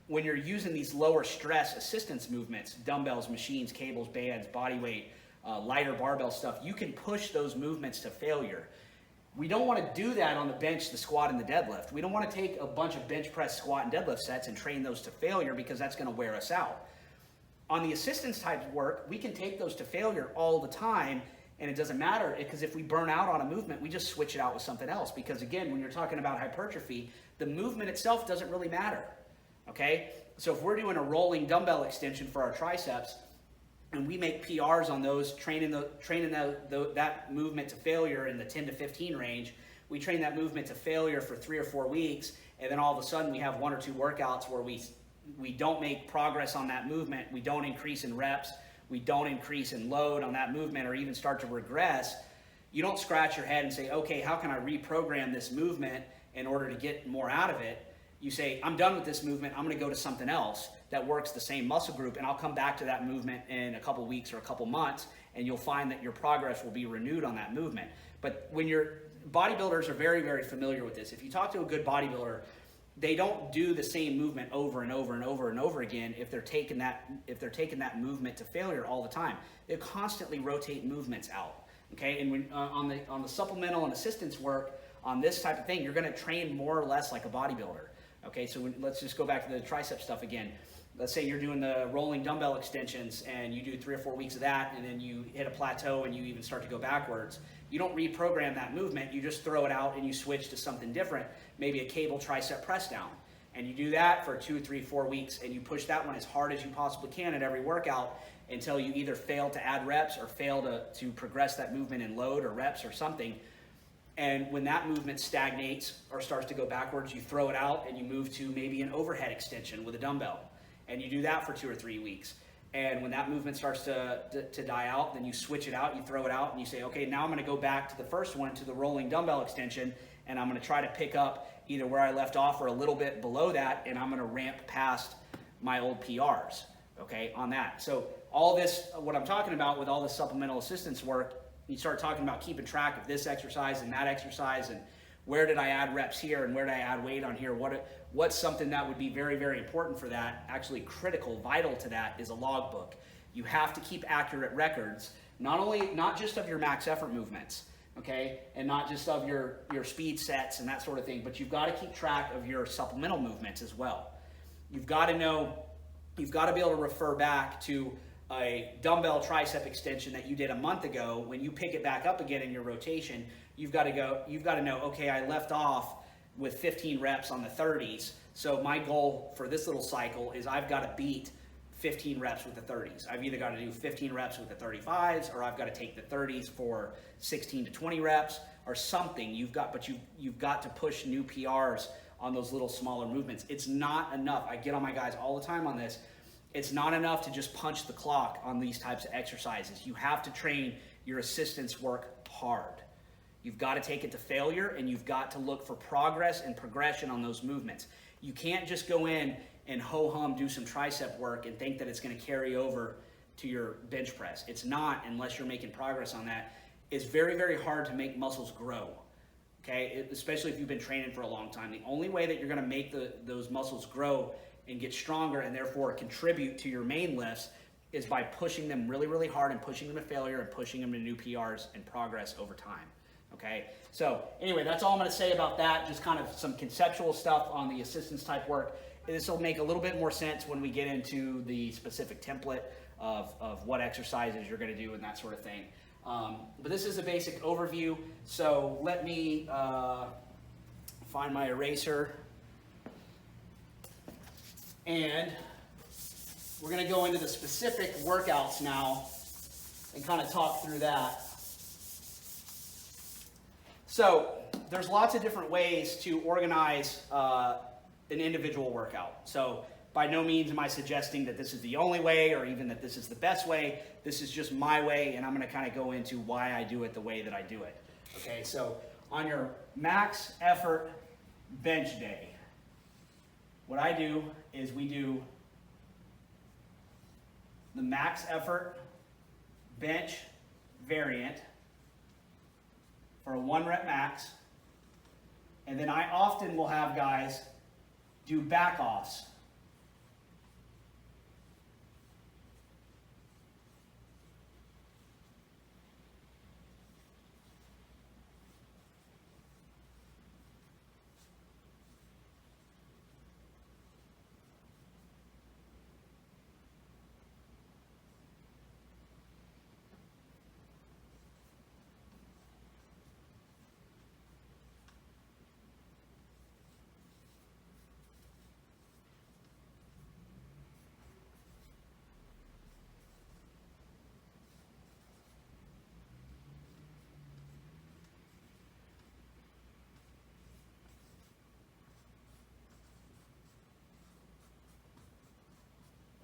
When you're using these lower stress assistance movements, dumbbells, machines, cables, bands, body weight, lighter barbell stuff, you can push those movements to failure. We don't want to do that on the bench, the squat, and the deadlift. We don't want to take a bunch of bench press, squat, and deadlift sets and train those to failure because that's going to wear us out. On the assistance type work, we can take those to failure all the time, and it doesn't matter because if we burn out on a movement, we just switch it out with something else. Because again, when you're talking about hypertrophy, the movement itself doesn't really matter, okay? So if we're doing a rolling dumbbell extension for our triceps, and we make PRs on those, training that movement to failure in the 10 to 15 range, we train that movement to failure for 3 or 4 weeks, and then all of a sudden we have 1 or 2 workouts where we don't make progress on that movement, we don't increase in reps, we don't increase in load on that movement or even start to regress. You don't scratch your head and say, okay, how can I reprogram this movement in order to get more out of it? You say, I'm done with this movement, I'm gonna go to something else that works the same muscle group, and I'll come back to that movement in a couple weeks or a couple months, and you'll find that your progress will be renewed on that movement. But when bodybuilders are very, very familiar with this. If you talk to a good bodybuilder, they don't do the same movement over and over and over and over again if they're taking that movement to failure all the time. They constantly rotate movements out, okay? And when on the supplemental and assistance work on this type of thing, you're gonna train more or less like a bodybuilder. Okay, so let's just go back to the tricep stuff again. Let's say you're doing the rolling dumbbell extensions and you do 3 or 4 weeks of that, and then you hit a plateau and you even start to go backwards. You don't reprogram that movement, you just throw it out and you switch to something different, maybe a cable tricep press down. And you do that for 2, 3, 4 weeks, and you push that one as hard as you possibly can at every workout until you either fail to add reps or fail to progress that movement in load or reps or something. And when that movement stagnates or starts to go backwards, you throw it out and you move to maybe an overhead extension with a dumbbell. And you do that for 2 or 3 weeks. And when that movement starts to die out, then you switch it out, you throw it out, and you say, okay, now I'm gonna go back to the first one, to the rolling dumbbell extension, and I'm gonna try to pick up either where I left off or a little bit below that, and I'm gonna ramp past my old PRs, okay, on that. So all this, what I'm talking about with all this supplemental assistance work, you start talking about keeping track of this exercise and that exercise and where did I add reps here and where did I add weight on here. What's something that would be very, very important for that, actually critical, vital to that, is a logbook. You have to keep accurate records, not just of your max effort movements, okay, and not just of your speed sets and that sort of thing, but you've got to keep track of your supplemental movements as well. You've got to be able to refer back to a dumbbell tricep extension that you did a month ago. When you pick it back up again in your rotation, you've got to know, okay, I left off with 15 reps on the 30s. So my goal for this little cycle is I've got to beat 15 reps with the 30s. I've either got to do 15 reps with the 35s, or I've got to take the 30s for 16 to 20 reps or something. You've got to push new PRs on those little smaller movements. It's not enough. I get on my guys all the time on this. It's not enough to just punch the clock on these types of exercises. You have to train your assistance work hard. You've got to take it to failure, and you've got to look for progress and progression on those movements. You can't just go in and ho-hum do some tricep work and think that it's going to carry over to your bench press. It's not, unless you're making progress on that. It's very, very hard to make muscles grow, okay? Especially if you've been training for a long time. The only way that you're going to make those muscles grow and get stronger and therefore contribute to your main lifts is by pushing them really, really hard and pushing them to failure and pushing them to new PRs and progress over time, okay? So anyway, that's all I'm gonna say about that, just kind of some conceptual stuff on the assistance type work. This will make a little bit more sense when we get into the specific template of what exercises you're gonna do and that sort of thing. But this is a basic overview, so let me find my eraser. And we're going to go into the specific workouts now and kind of talk through that. So there's lots of different ways to organize an individual workout. So by no means am I suggesting that this is the only way or even that this is the best way. This is just my way, and I'm going to kind of go into why I do it the way that I do it. Okay, so on your max effort bench day, what I do is we do the max effort bench variant for a 1 rep max, and then I often will have guys do back offs.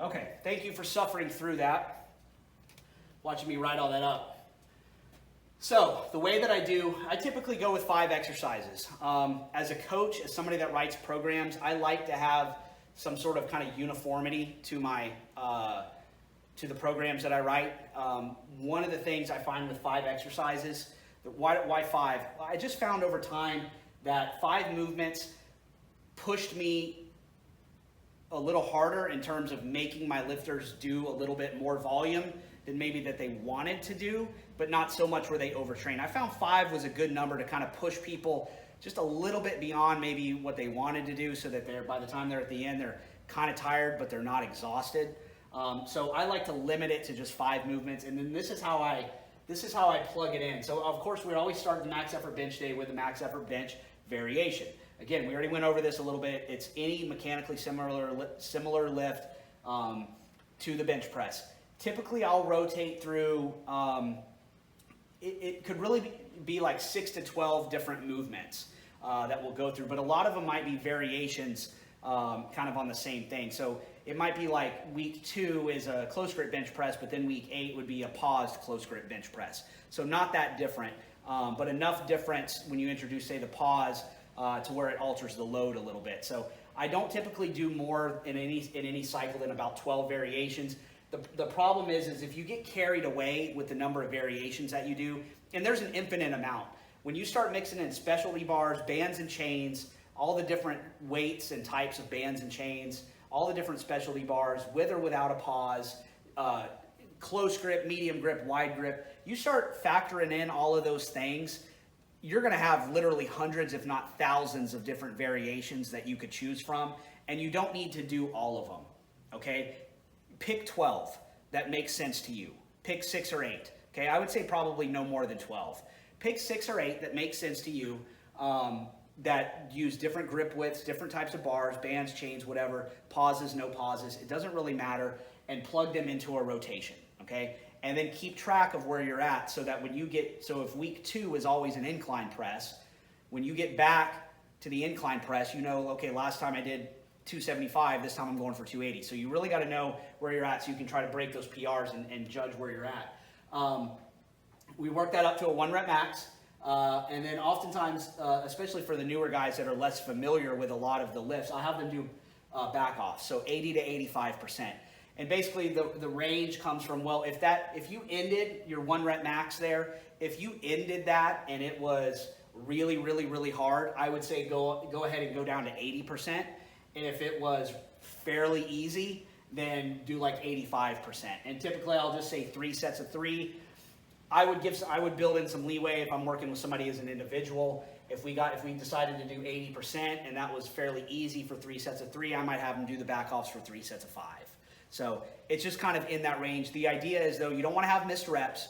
Okay, thank you for suffering through that, watching me write all that up. So the way that I typically go with 5 exercises. As a coach, as somebody that writes programs, I like to have some sort of kind of uniformity to my to the programs that I write. One of the things I find with 5 exercises, why 5? I just found over time that 5 movements pushed me a little harder in terms of making my lifters do a little bit more volume than maybe that they wanted to do, but not so much where they overtrain. I found 5 was a good number to kind of push people just a little bit beyond maybe what they wanted to do, so that by the time they're at the end, they're kind of tired, but they're not exhausted. So I like to limit it to just 5 movements, and then this is how I plug it in. So of course we always start the max effort bench day with the max effort bench variation. Again, we already went over this a little bit. It's any mechanically similar lift to the bench press. Typically, I'll rotate through, it could really be like 6 to 12 different movements that we'll go through, but a lot of them might be variations kind of on the same thing. So it might be like week 2 is a close grip bench press, but then week 8 would be a paused close grip bench press. So not that different, but enough difference when you introduce, say, the pause to where it alters the load a little bit. So I don't typically do more in any cycle than about 12 variations. The problem is if you get carried away with the number of variations that you do, and there's an infinite amount. When you start mixing in specialty bars, bands and chains, all the different weights and types of bands and chains, all the different specialty bars, with or without a pause, close grip, medium grip, wide grip, you start factoring in all of those things, you're going to have literally hundreds, if not thousands, of different variations that you could choose from, and you don't need to do all of them, okay? Pick 12 that makes sense to you. Pick 6 or 8, okay? I would say probably no more than 12. Pick 6 or 8 that make sense to you, that use different grip widths, different types of bars, bands, chains, whatever, pauses, no pauses, it doesn't really matter, and plug them into a rotation, okay? And then keep track of where you're at, so that when you get, so if week 2 is always an incline press, when you get back to the incline press, you know, okay, last time I did 275, this time I'm going for 280. So you really got to know where you're at so you can try to break those PRs and judge where you're at. We work that up to a 1 rep max, and then oftentimes, especially for the newer guys that are less familiar with a lot of the lifts, I'll have them do back off, so 80 to 85%. And basically the range comes from, well, if you ended your 1 rep max there, if you ended that and it was really, really, really hard, I would say go ahead and go down to 80%. And if it was fairly easy, then do like 85%. And typically I'll just say 3 sets of 3. I would build in some leeway if I'm working with somebody as an individual. If we decided to do 80% and that was fairly easy for 3 sets of 3, I might have them do the back offs for 3 sets of 5. So it's just kind of in that range. The idea is, though, you don't want to have missed reps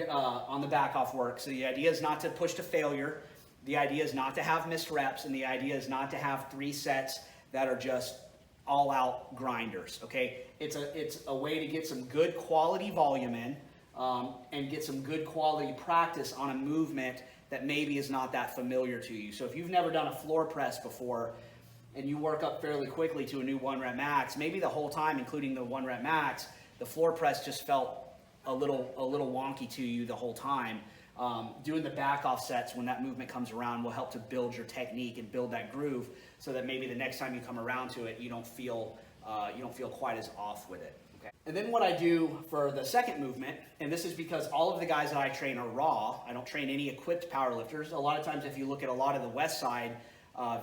on the back off work. So the idea is not to push to failure. The idea is not to have missed reps, and the idea is not to have 3 sets that are just all-out grinders. Okay, it's a way to get some good quality volume in, and get some good quality practice on a movement that maybe is not that familiar to you. So if you've never done a floor press before, and you work up fairly quickly to a new 1 rep max, maybe the whole time, including the 1 rep max, the floor press just felt a little wonky to you the whole time. Doing the back offsets when that movement comes around will help to build your technique and build that groove so that maybe the next time you come around to it, you don't feel quite as off with it. Okay. And then what I do for the second movement, and this is because all of the guys that I train are raw. I don't train any equipped powerlifters. A lot of times if you look at a lot of the West Side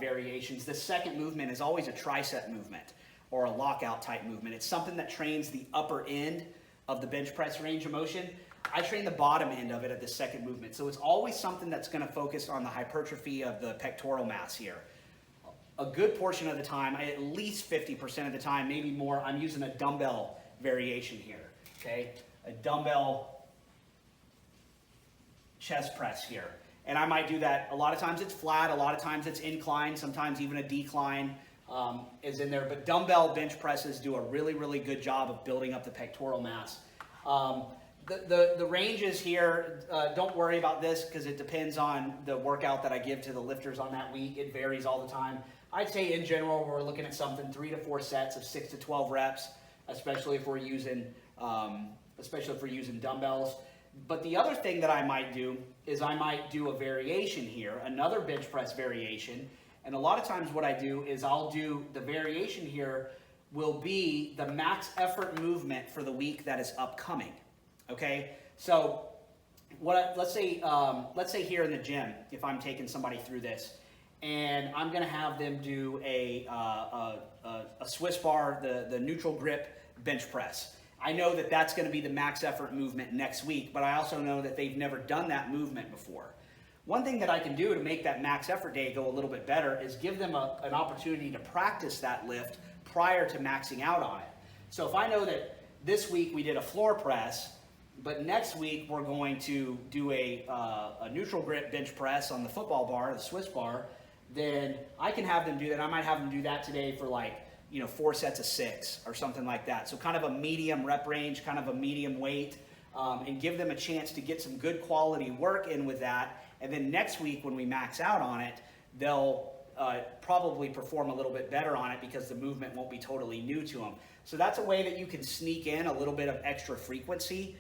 variations, the second movement is always a tricep movement or a lockout type movement. It's something that trains the upper end of the bench press range of motion. I train the bottom end of it at the second movement. So it's always something that's going to focus on the hypertrophy of the pectoral mass here. A good portion of the time, at least 50% of the time, maybe more, I'm using a dumbbell variation here, okay? A dumbbell chest press here. And I might do that, a lot of times it's flat, a lot of times it's incline, sometimes even a decline is in there. But dumbbell bench presses do a really, really good job of building up the pectoral mass. The ranges here, don't worry about this because it depends on the workout that I give to the lifters on that week. It varies all the time. I'd say in general, we're looking at something 3 to 4 sets of 6 to 12 reps, especially if we're using dumbbells. But the other thing that I might do is I might do a variation here, another bench press variation. And a lot of times what I do is I'll do the variation here will be the max effort movement for the week that is upcoming. Okay, so let's say here in the gym, if I'm taking somebody through this, and I'm going to have them do a Swiss bar, the neutral grip bench press. I know that that's going to be the max effort movement next week, but I also know that they've never done that movement before. One thing that I can do to make that max effort day go a little bit better is give them an opportunity to practice that lift prior to maxing out on it. So if I know that this week we did a floor press, but next week we're going to do a neutral grip bench press on the football bar, the Swiss bar, then I can have them do that. I might have them do that today for 4 sets of 6 or something like that. So kind of a medium rep range, kind of a medium weight, and give them a chance to get some good quality work in with that. And then next week when we max out on it, they'll probably perform a little bit better on it because the movement won't be totally new to them. So that's a way that you can sneak in a little bit of extra frequency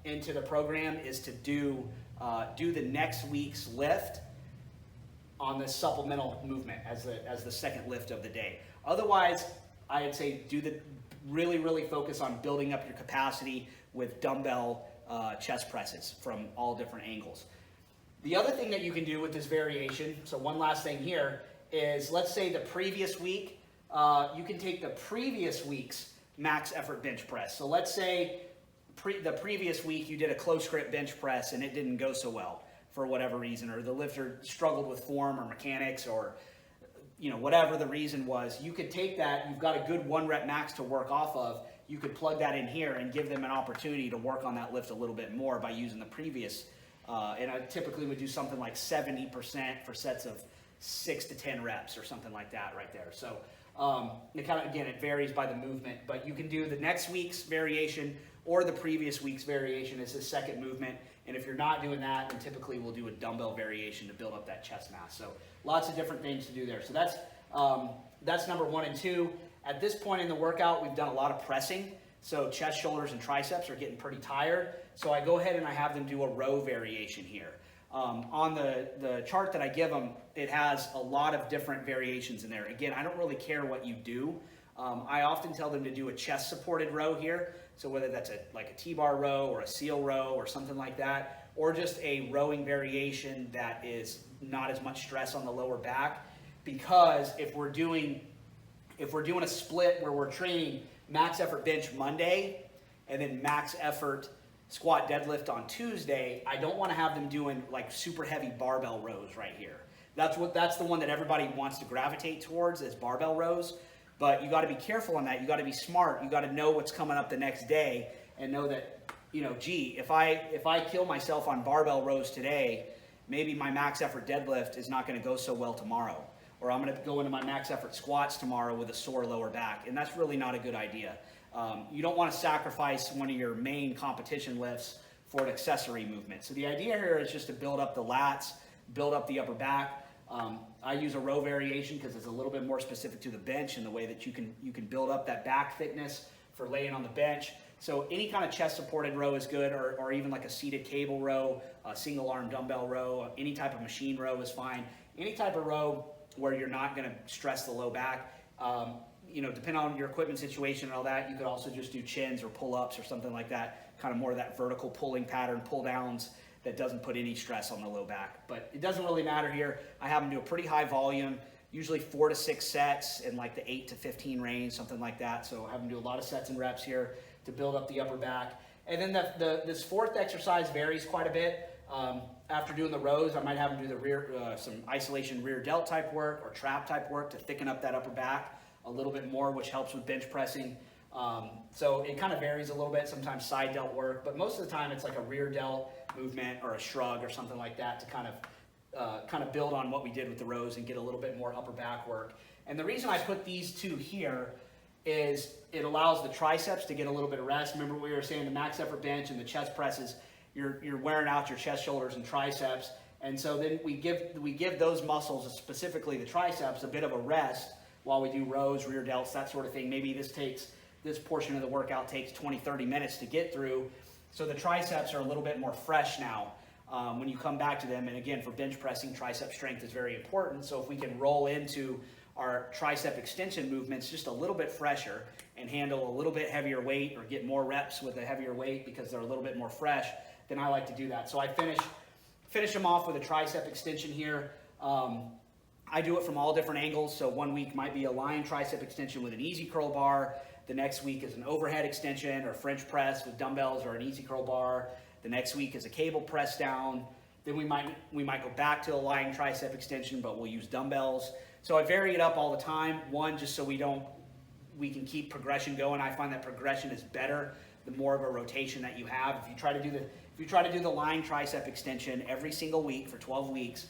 into the program, is to do the next week's lift on this supplemental movement as the second lift of the day. Otherwise, I'd say really focus on building up your capacity with dumbbell chest presses from all different angles. The other thing that you can do with this variation, so one last thing here, is let's say the previous week, you can take the previous week's max effort bench press. So let's say the previous week you did a close grip bench press and it didn't go so well for whatever reason, or the lifter struggled with form or mechanics, or whatever the reason was. You could take that, you've got a good 1 rep max to work off of, you could plug that in here and give them an opportunity to work on that lift a little bit more by using the previous, and I typically would do something like 70% for sets of 6 to 10 reps or something like that right there. So it kind of, again, it varies by the movement, but you can do the next week's variation or the previous week's variation as the second movement. And if you're not doing that, then typically we'll do a dumbbell variation to build up that chest mass. So lots of different things to do there. So that's number 1 and 2. At this point in the workout, we've done a lot of pressing. So chest, shoulders, and triceps are getting pretty tired. So I go ahead and I have them do a row variation here. On the chart that I give them, it has a lot of different variations in there. Again, I don't really care what you do. I often tell them to do a chest supported row here. So whether that's like a T-bar row or a seal row or something like that, or just a rowing variation that is not as much stress on the lower back. Because if we're doing a split where we're training max effort bench Monday and then max effort squat deadlift on Tuesday, I don't want to have them doing like super heavy barbell rows right here. That's the one that everybody wants to gravitate towards, is barbell rows. But you got to be careful on that. You got to be smart. You got to know what's coming up the next day and know that, if I kill myself on barbell rows today, maybe my max effort deadlift is not going to go so well tomorrow. Or I'm going to go into my max effort squats tomorrow with a sore lower back. And that's really not a good idea. You don't want to sacrifice one of your main competition lifts for an accessory movement. So the idea here is just to build up the lats, build up the upper back. I use a row variation because it's a little bit more specific to the bench and the way that you can build up that back thickness for laying on the bench. So any kind of chest supported row is good, or even like a seated cable row, a single arm dumbbell row, any type of machine row is fine. Any type of row where you're not going to stress the low back. Depending on your equipment situation and all that, you could also just do chins or pull-ups or something like that, kind of more of that vertical pulling pattern, pull downs that doesn't put any stress on the low back. But it doesn't really matter here. I have them do a pretty high volume, usually 4 to 6 sets in like the 8 to 15 range, something like that. So I have them do a lot of sets and reps here to build up the upper back. And then this fourth exercise varies quite a bit. After doing the rows, I might have them do the some isolation rear delt type work or trap type work to thicken up that upper back a little bit more, which helps with bench pressing. So it kind of varies a little bit, sometimes side delt work, but most of the time it's like a rear delt movement or a shrug or something like that to kind of build on what we did with the rows and get a little bit more upper back work. And the reason I put these two here is it allows the triceps to get a little bit of rest. Remember we were saying the max effort bench and the chest presses, you're wearing out your chest, shoulders, and triceps. And so then we give those muscles, specifically the triceps, a bit of a rest while we do rows, rear delts, that sort of thing. Maybe this portion of the workout takes 20, 30 minutes to get through. So the triceps are a little bit more fresh now when you come back to them. And again, for bench pressing, tricep strength is very important. So if we can roll into our tricep extension movements just a little bit fresher and handle a little bit heavier weight or get more reps with a heavier weight because they're a little bit more fresh, then I like to do that. So I finish them off with a tricep extension here. I do it from all different angles. So one week might be a lying tricep extension with an easy curl bar. The next week is an overhead extension or French press with dumbbells or an easy curl bar. The next week is a cable press down. Then we might go back to a lying tricep extension, but we'll use dumbbells. So I vary it up all the time. One, just so we can keep progression going. I find that progression is better the more of a rotation that you have. If you try to do the lying tricep extension every single week for 12 weeks,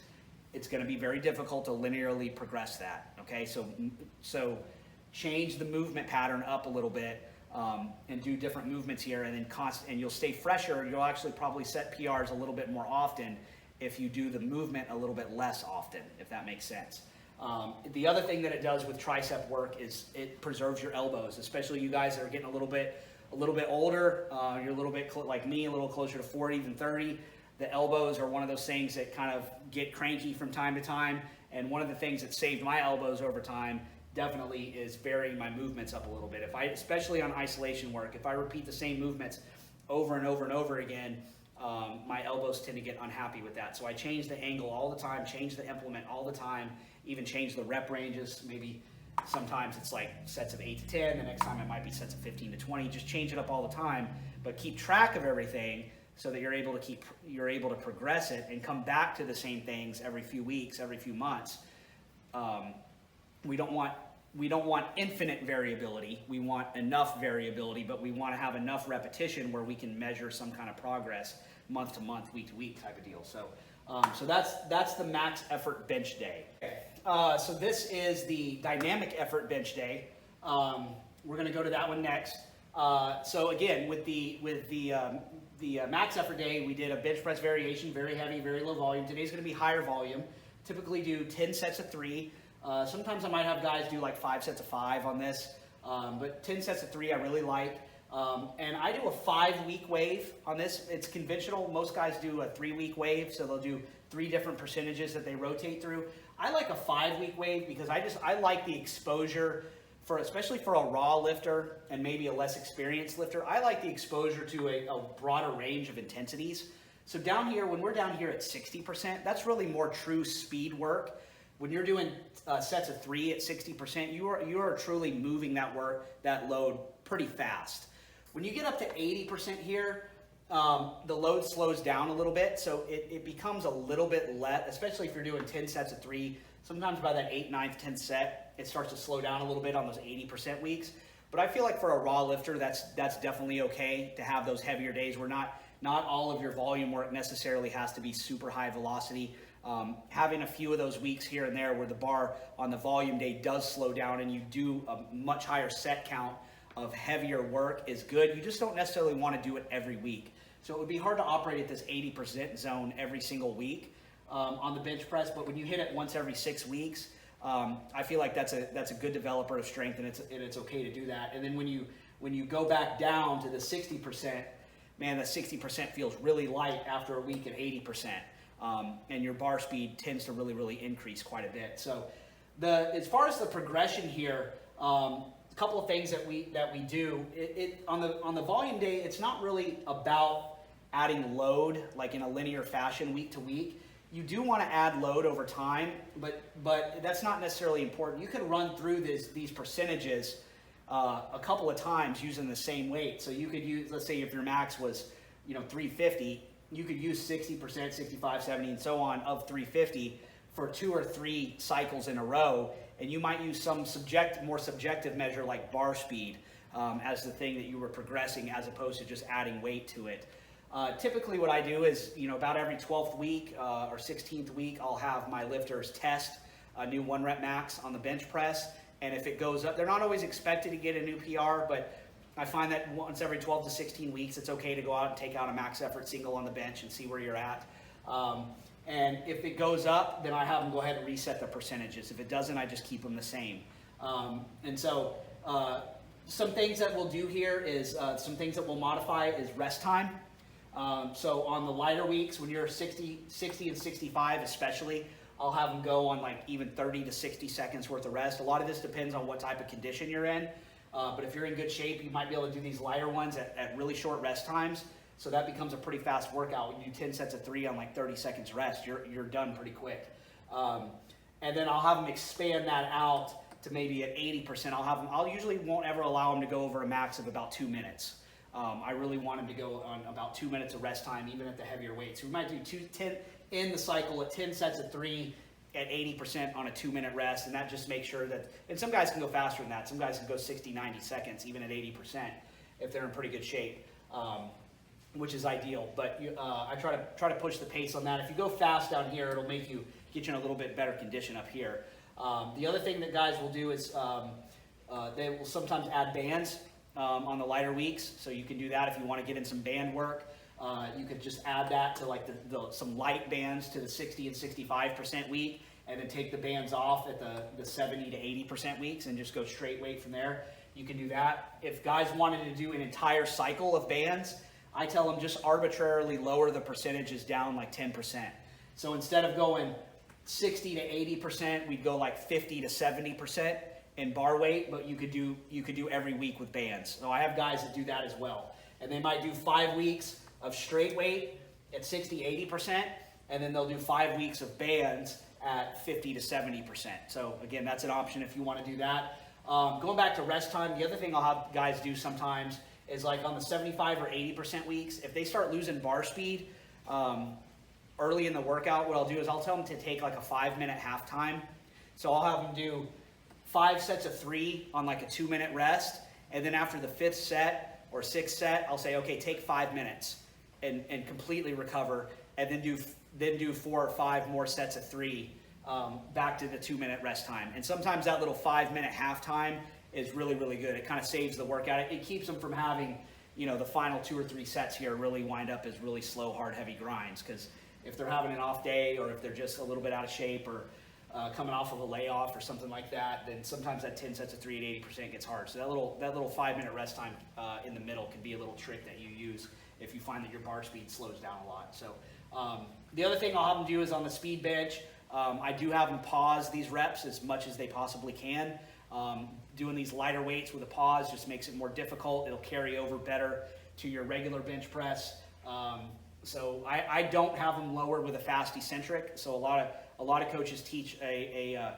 it's going to be very difficult to linearly progress that. Okay, so change the movement pattern up a little bit and do different movements here, and you'll stay fresher. You'll actually probably set PRs a little bit more often if you do the movement a little bit less often, if that makes sense. The other thing that it does with tricep work is it preserves your elbows, especially you guys that are getting a little bit older. You're a little bit like me, a little closer to 40 than 30. The elbows are one of those things that kind of get cranky from time to time. And one of the things that saved my elbows over time definitely is varying my movements up a little bit. Especially on isolation work, if I repeat the same movements over and over and over again, my elbows tend to get unhappy with that. So I change the angle all the time, change the implement all the time, even change the rep ranges. Maybe sometimes it's like sets of 8 to 10, the next time it might be sets of 15 to 20. Just change it up all the time, but keep track of everything so that you're able to progress it and come back to the same things every few weeks, every few months. We don't want infinite variability. We want enough variability, but we want to have enough repetition where we can measure some kind of progress month to month, week to week type of deal. So that's the max effort bench day. So this is the dynamic effort bench day. We're going to go to that one next. So again, with the max effort day, we did a bench press variation, very heavy, very low volume. Today's going to be higher volume. Typically do 10 sets of 3. Sometimes I might have guys do like 5 sets of 5 on this, but 10 sets of 3 I really like. And I do a 5-week wave on this. It's conventional. Most guys do a 3-week wave, so they'll do 3 different percentages that they rotate through. I like a 5-week wave because I like the exposure especially for a raw lifter and maybe a less experienced lifter. I like the exposure to a broader range of intensities. So down here, when we're down here at 60%, that's really more true speed work. When you're doing sets of 3 at 60%, you are truly moving that load pretty fast. When you get up to 80% here, the load slows down a little bit, so it becomes a little bit less, especially if you're doing 10 sets of 3. Sometimes by that 8th, 9th, 10th set, it starts to slow down a little bit on those 80% weeks. But I feel like for a raw lifter, that's definitely okay to have those heavier days where not all of your volume work necessarily has to be super high velocity. Having a few of those weeks here and there where the bar on the volume day does slow down and you do a much higher set count of heavier work is good. You just don't necessarily want to do it every week. So it would be hard to operate at this 80% zone every single week on the bench press, but when you hit it once every 6 weeks, I feel like that's a good developer of strength, and it's okay to do that. And then when when you go back down to the 60%, man, the 60% feels really light after a week at 80%. And your bar speed tends to really increase quite a bit. So as far as the progression here, a couple of things that we do, on the volume day, it's not really about adding load like in a linear fashion week to week. You do want to add load over time, but that's not necessarily important. You can run through these percentages a couple of times using the same weight. So you could use, let's say if your max was 350, you could use 60%, 65, 70, and so on of 350 for 2 or 3 cycles in a row, and you might use some more subjective measure like bar speed as the thing that you were progressing, as opposed to just adding weight to it. Typically what I do is, about every 12th week or 16th week, I'll have my lifters test a new 1 rep max on the bench press. And if it goes up, they're not always expected to get a new PR, but I find that once every 12 to 16 weeks, it's okay to go out and take out a max effort single on the bench and see where you're at. And if it goes up, then I have them go ahead and reset the percentages. If it doesn't, I just keep them the same. And so some things that we'll do here is, some things that we'll modify is rest time. So on the lighter weeks, when you're 60 and 65 especially, I'll have them go on like even 30 to 60 seconds worth of rest. A lot of this depends on what type of condition you're in. But if you're in good shape, you might be able to do these lighter ones at really short rest times. So that becomes a pretty fast workout. When you do 10 sets of 3 on like 30 seconds rest, you're done pretty quick. And then I'll have them expand that out to maybe at 80%. I'll usually won't ever allow them to go over a max of about 2 minutes. I really want them to go on about 2 minutes of rest time, even at the heavier weights. So we might do 10 in the cycle at 10 sets of 3 at 80% on a 2-minute rest, and that just makes sure that, and some guys can go faster than that. Some guys can go 60, 90 seconds, even at 80% if they're in pretty good shape, which is ideal. But I try to push the pace on that. If you go fast down here, it'll get you in a little bit better condition up here. The other thing that guys will do is they will sometimes add bands on the lighter weeks, so you can do that if you want to get in some band work. You could just add that to like some light bands to the 60 and 65% week, and then take the bands off at the 70 to 80% weeks and just go straight weight from there. You can do that. If guys wanted to do an entire cycle of bands, I tell them just arbitrarily lower the percentages down like 10%. So instead of going 60 to 80%, we'd go like 50 to 70% in bar weight, but you could do every week with bands. So I have guys that do that as well. And they might do 5 weeks of straight weight at 60, 80%, and then they'll do 5 weeks of bands at 50 to 70%. So again, that's an option if you want to do that. Going back to rest time, the other thing I'll have guys do sometimes is like on the 75 or 80% weeks, if they start losing bar speed early in the workout, what I'll do is I'll tell them to take like a 5-minute halftime. So I'll have them do 5 sets of 3 on like a 2-minute rest, and then after the 5th set or 6th set, I'll say, okay, take 5 minutes and completely recover, and then do 4 or 5 more sets of 3 back to the 2-minute rest time. And sometimes that little 5-minute halftime is really good. It kind of saves the workout. It keeps them from having, the final 2 or 3 sets here really wind up as really slow, hard, heavy grinds. Because if they're having an off day, or if they're just a little bit out of shape, or coming off of a layoff or something like that, then sometimes that 10 sets of 3 at 80% gets hard. So that little 5-minute rest time in the middle can be a little trick that you use if you find that your bar speed slows down a lot. So the other thing I'll have them do is on the speed bench, I do have them pause these reps as much as they possibly can. Doing these lighter weights with a pause just makes it more difficult. It'll carry over better to your regular bench press. So I don't have them lower with a fast eccentric. So a lot of coaches teach a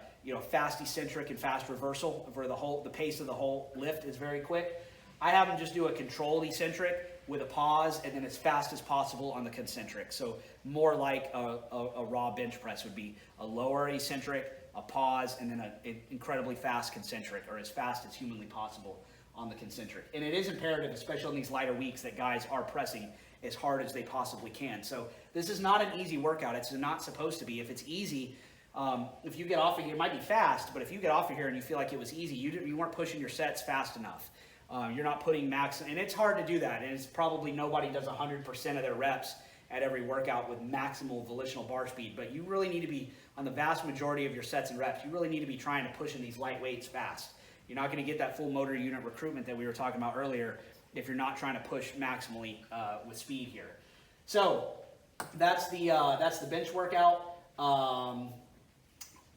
fast eccentric and fast reversal, where the pace of the whole lift is very quick. I have them just do a controlled eccentric with a pause, and then as fast as possible on the concentric. So more like a raw bench press would be a lower eccentric, a pause, and then an incredibly fast concentric, or as fast as humanly possible on the concentric. And it is imperative, especially on these lighter weeks, that guys are pressing as hard as they possibly can. So this is not an easy workout. It's not supposed to be. If it's easy, if you get off of here, it might be fast, but if you get off of here and you feel like it was easy, you weren't pushing your sets fast enough. You're not putting max, and it's hard to do that. And it's probably nobody does 100% of their reps at every workout with maximal volitional bar speed, but you really need to be, on the vast majority of your sets and reps, you really need to be trying to push in these light weights fast. You're not going to get that full motor unit recruitment that we were talking about earlier if you're not trying to push maximally with speed here. So that's the bench workout.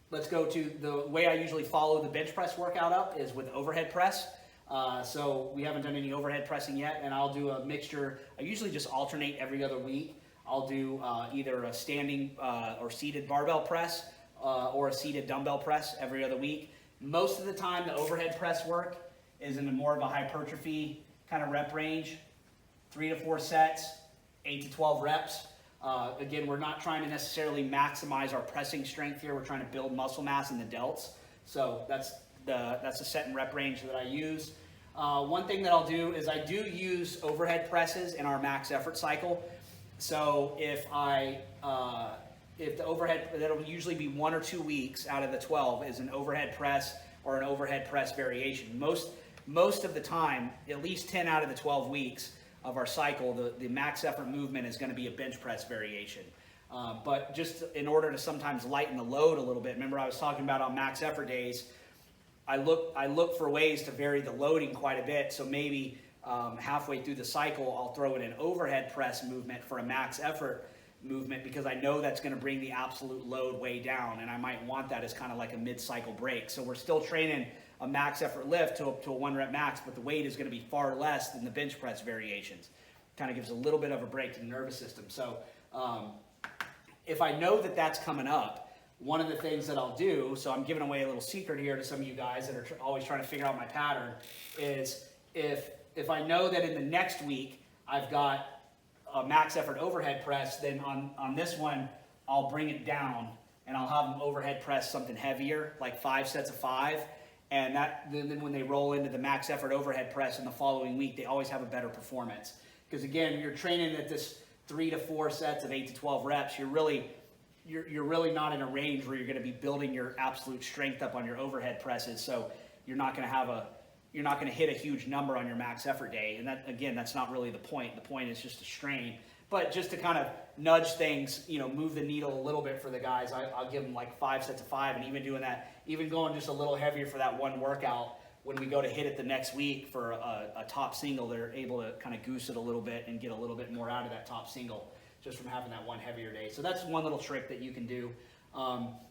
Let's go to the way I usually follow the bench press workout up is with overhead press. So we haven't done any overhead pressing yet, and I'll do a mixture. I usually just alternate every other week. I'll do either a standing or seated barbell press or a seated dumbbell press every other week. Most of the time, the overhead press work is in more of a hypertrophy kind of rep range, 3 to 4 sets, 8 to 12 reps. Again, we're not trying to necessarily maximize our pressing strength here. We're trying to build muscle mass in the delts. So that's the set and rep range that I use. One thing that I'll do is I do use overhead presses in our max effort cycle. So if the overhead, that'll usually be 1 or 2 weeks out of the 12 is an overhead press or an overhead press variation. Most of the time, at least 10 out of the 12 weeks of our cycle, the max effort movement is going to be a bench press variation. But just in order to sometimes lighten the load a little bit, remember I was talking about on max effort days, I look for ways to vary the loading quite a bit. So maybe halfway through the cycle, I'll throw in an overhead press movement for a max effort movement because I know that's going to bring the absolute load way down, and I might want that as kind of like a mid-cycle break. So we're still training a max effort lift to a 1 rep max, but the weight is going to be far less than the bench press variations. Kind of gives a little bit of a break to the nervous system. So if I know that that's coming up, one of the things that I'll do, so I'm giving away a little secret here to some of you guys that are always trying to figure out my pattern, is if I know that in the next week I've got a max effort overhead press, then on this one I'll bring it down and I'll have them overhead press something heavier, like 5 sets of 5, and then when they roll into the max effort overhead press in the following week, they always have a better performance. Because again, you're training at this 3 to 4 sets of 8 to 12 reps, you're really not in a range where you're going to be building your absolute strength up on your overhead presses. So you're not going to hit a huge number on your max effort day. And that, again, that's not really the point. The point is just to strain. But just to kind of nudge things, move the needle a little bit for the guys, I'll give them like 5 sets of 5, and even doing that, even going just a little heavier for that one workout. When we go to hit it the next week for a top single, they're able to kind of goose it a little bit and get a little bit more out of that top single just from having that one heavier day. So that's one little trick that you can do.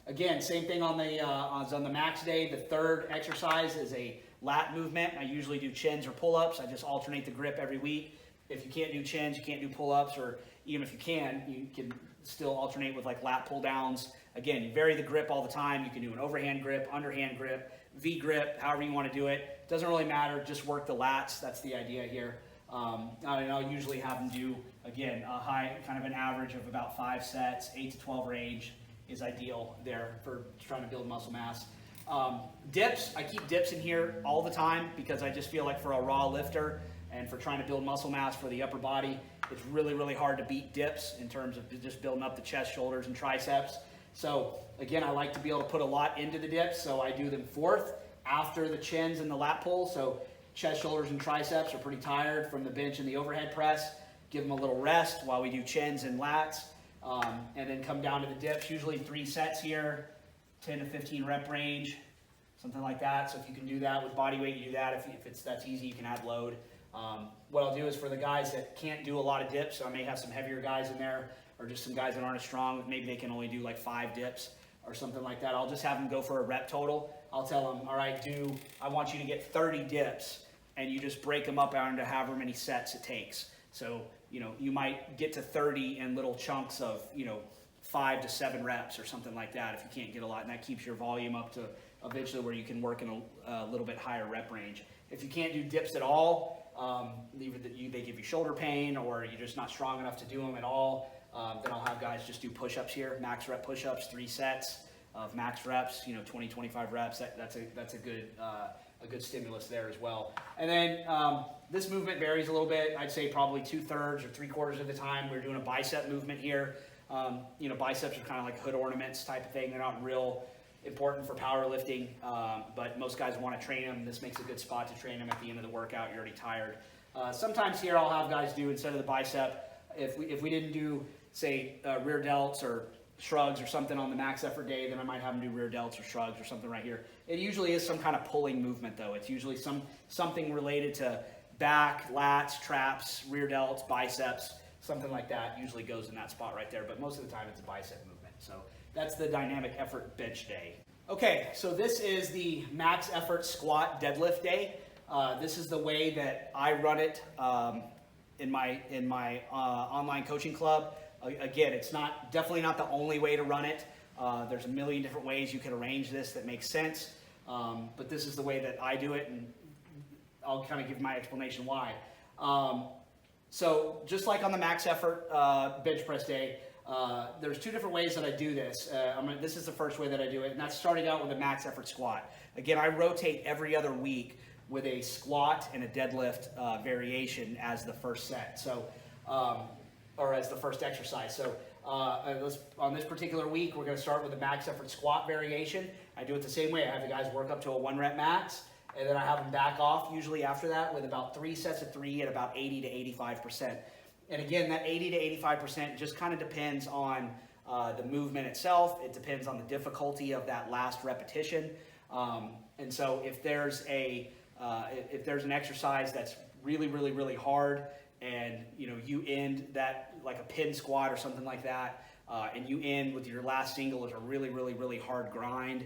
Again, same thing on the max day. The third exercise is a lat movement. I usually do chins or pull-ups. I just alternate the grip every week. If you can't do chins, you can't do pull-ups, or even if you can still alternate with like lat pull-downs. Again, you vary the grip all the time. You can do an overhand grip, underhand grip, V grip, however you want to do it. Doesn't really matter. Just work the lats. That's the idea here. I'll usually have them do, again, a high, kind of an average of about 5 sets, 8 to 12 range is ideal there for trying to build muscle mass. Dips, I keep dips in here all the time because I just feel like for a raw lifter and for trying to build muscle mass for the upper body, it's really, really hard to beat dips in terms of just building up the chest, shoulders, and triceps. So again, I like to be able to put a lot into the dips, so I do them fourth after the chins and the lat pull. So chest, shoulders, and triceps are pretty tired from the bench and the overhead press. Give them a little rest while we do chins and lats, and then come down to the dips. Usually 3 sets here, 10 to 15 rep range, something like that. So if you can do that with body weight, you do that. If that's easy, you can add load. What I'll do is for the guys that can't do a lot of dips, so I may have some heavier guys in there, or just some guys that aren't as strong, maybe they can only do like 5 dips or something like that. I'll just have them go for a rep total. I'll tell them, all right, I want you to get 30 dips, and you just break them up into however many sets it takes. So, you might get to 30 in little chunks of, 5 to 7 reps or something like that if you can't get a lot, and that keeps your volume up to eventually where you can work in a little bit higher rep range. If you can't do dips at all, either they give you shoulder pain or you're just not strong enough to do them at all, then I'll have guys just do push-ups here, max rep push-ups, 3 sets of max reps, 20, 25 reps. That's a good stimulus there as well. And then this movement varies a little bit. I'd say probably 2/3 or 3/4 of the time we're doing a bicep movement here. Biceps are kind of like hood ornaments type of thing. They're not real important for powerlifting, but most guys want to train them. This makes a good spot to train them at the end of the workout. You're already tired. Sometimes here I'll have guys do, instead of the bicep, if we didn't do, say, rear delts or shrugs or something on the max effort day, then I might have them do rear delts or shrugs or something right here. It usually is some kind of pulling movement though. It's usually something related to back, lats, traps, rear delts, biceps, something like that usually goes in that spot right there. But most of the time it's a bicep movement. So that's the dynamic effort bench day. Okay, so this is the max effort squat deadlift day. This is the way that I run it in my online coaching club. Again, it's definitely not the only way to run it. There's a million different ways you can arrange this that makes sense. But this is the way that I do it, and I'll kind of give my explanation why. So just like on the max effort bench press day, there's two different ways that I do this. This is the first way that I do it, and that's starting out with a max effort squat. Again, I rotate every other week with a squat and a deadlift variation as the first set. So, or as the first exercise. So on this particular week, we're going to start with a max effort squat variation. I do it the same way. I have the guys work up to a 1 rep max, and then I have them back off usually after that with about 3 sets of 3 at about 80 to 85%. And again, that 80 to 85% just kind of depends on the movement itself. It depends on the difficulty of that last repetition. And so if there's an exercise that's really, really, really hard, and you end that like a pin squat or something like that, and you end with your last single as a really, really, really hard grind,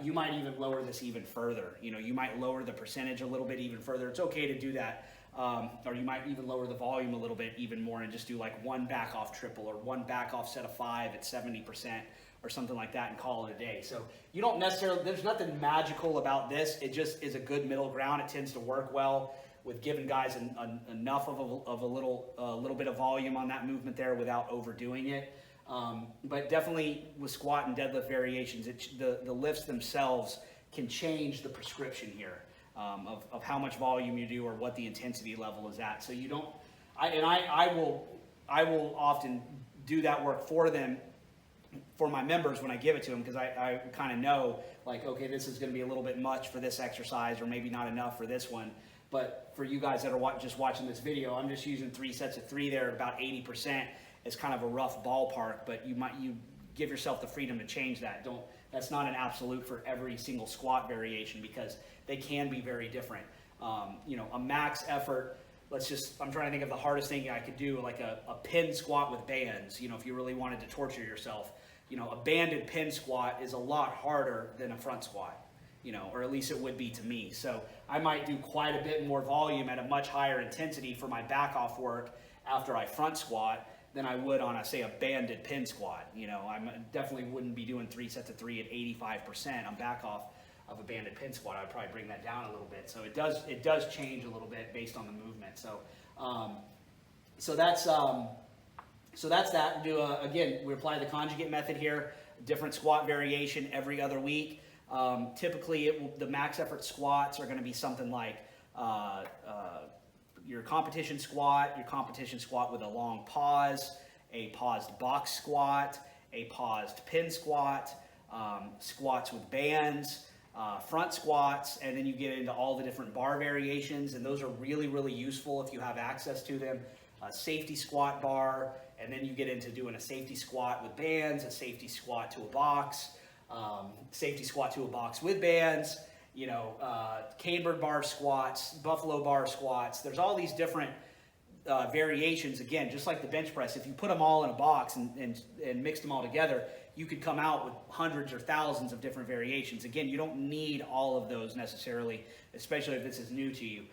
you might even lower this even further. You might lower the percentage a little bit even further. It's okay to do that. Or you might even lower the volume a little bit even more and just do like 1 back off triple or 1 back off set of 5 at 70% or something like that and call it a day. So you don't necessarily, there's nothing magical about this. It just is a good middle ground. It tends to work well with giving guys enough of a little bit of volume on that movement there without overdoing it. But definitely with squat and deadlift variations, the lifts themselves can change the prescription here of how much volume you do or what the intensity level is at. So you don't, I will often do that work for them, for my members when I give it to them, because I kind of know like, okay, this is going to be a little bit much for this exercise or maybe not enough for this one. But for you guys that are just watching this video, I'm just using 3 sets of 3 there at about 80% as kind of a rough ballpark, but you give yourself the freedom to change that. That's not an absolute for every single squat variation because they can be very different. A max effort, I'm trying to think of the hardest thing I could do, like a pin squat with bands, if you really wanted to torture yourself. A banded pin squat is a lot harder than a front squat, or at least it would be to me. So I might do quite a bit more volume at a much higher intensity for my back off work after I front squat than I would on, say, a banded pin squat. I definitely wouldn't be doing 3 sets of 3 at 85% on back off of a banded pin squat. I'd probably bring that down a little bit. So it does change a little bit based on the movement. So that's that. Again, we apply the conjugate method here, different squat variation every other week. Typically, the max effort squats are going to be something like your competition squat with a long pause, a paused box squat, a paused pin squat, squats with bands, front squats, and then you get into all the different bar variations, and those are really, really useful if you have access to them. A safety squat bar, and then you get into doing a safety squat with bands, a safety squat to a box, safety squat to a box with bands, cambered bar squats, buffalo bar squats. There's all these different variations. Again, just like the bench press, if you put them all in a box and mixed them all together, you could come out with hundreds or thousands of different variations. Again, you don't need all of those necessarily, especially if this is new to you.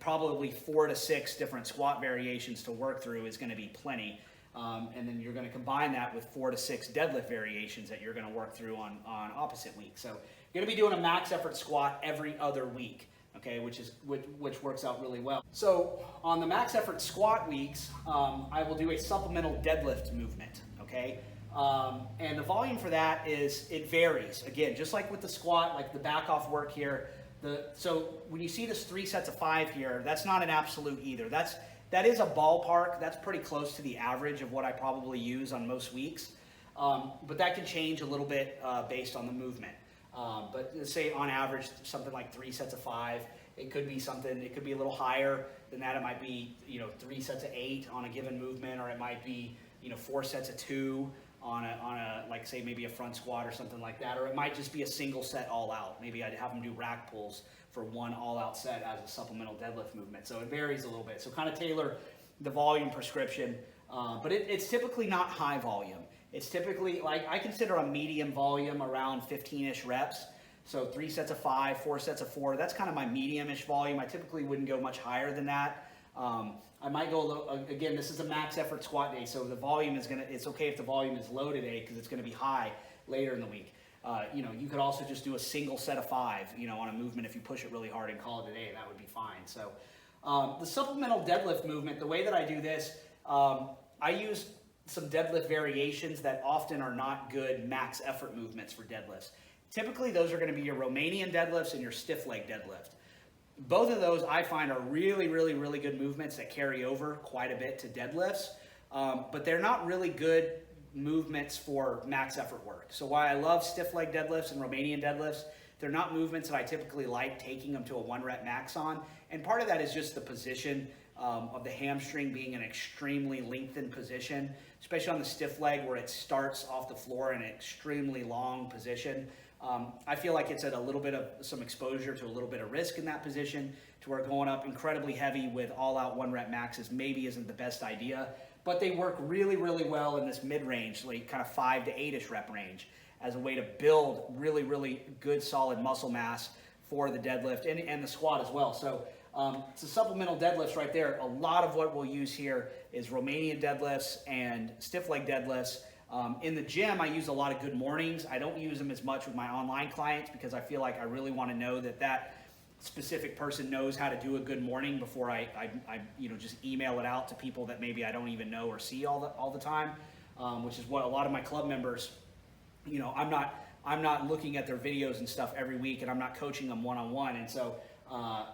Probably 4 to 6 different squat variations to work through is going to be plenty. And then you're going to combine that with 4 to 6 deadlift variations that you're going to work through on opposite weeks. So you're going to be doing a max effort squat every other week, okay, which works out really well. So on the max effort squat weeks, I will do a supplemental deadlift movement, okay? And the volume for that it varies. Again, just like with the squat, like the back off work here, so when you see this 3 sets of 5 here, that's not an absolute either. That is a ballpark. That's pretty close to the average of what I probably use on most weeks. But that can change a little bit based on the movement. But let's say on average, something like 3 sets of 5. It could be a little higher than that. It might be, 3 sets of 8 on a given movement, or it might be, 4 sets of 2. on a like say maybe a front squat or something like that, or it might just be a single set all out. Maybe I'd have them do rack pulls for one all out set as a supplemental deadlift movement. So it varies a little bit. So kind of tailor the volume prescription, but it's typically not high volume. It's typically, like, I consider a medium volume around 15-ish reps. So 3 sets of 5, 4 sets of 4, that's kind of my medium-ish volume. I typically wouldn't go much higher than that. I might go a little, again, this is a max effort squat day, so the volume is it's okay if the volume is low today because it's gonna be high later in the week. You know, you could also just do a single set of 5, you know, on a movement if you push it really hard and call it a day, that would be fine. So the supplemental deadlift movement, the way that I do this, I use some deadlift variations that often are not good max effort movements for deadlifts. Typically, those are going to be your Romanian deadlifts and your stiff leg deadlift. Both of those I find are really, really, really good movements that carry over quite a bit to deadlifts, but they're not really good movements for max effort work. So while I love stiff leg deadlifts and Romanian deadlifts, they're not movements that I typically like taking them to a 1 rep max on. And part of that is just the position of the hamstring being an extremely lengthened position, especially on the stiff leg where it starts off the floor in an extremely long position. I feel like it's at a little bit of some exposure to a little bit of risk in that position, to where going up incredibly heavy with all out 1 rep maxes maybe isn't the best idea, but they work really, really well in this mid-range, like kind of 5 to 8-ish rep range, as a way to build really, really good solid muscle mass for the deadlift and the squat as well. So it's a supplemental deadlifts right there. A lot of what we'll use here is Romanian deadlifts and stiff leg deadlifts. In the gym, I use a lot of good mornings. I don't use them as much with my online clients because I feel like I really want to know that that specific person knows how to do a good morning before I you know, just email it out to people that maybe I don't even know or see all the time, which is what a lot of my club members, you know, I'm not looking at their videos and stuff every week, and I'm not coaching them one-on-one, and so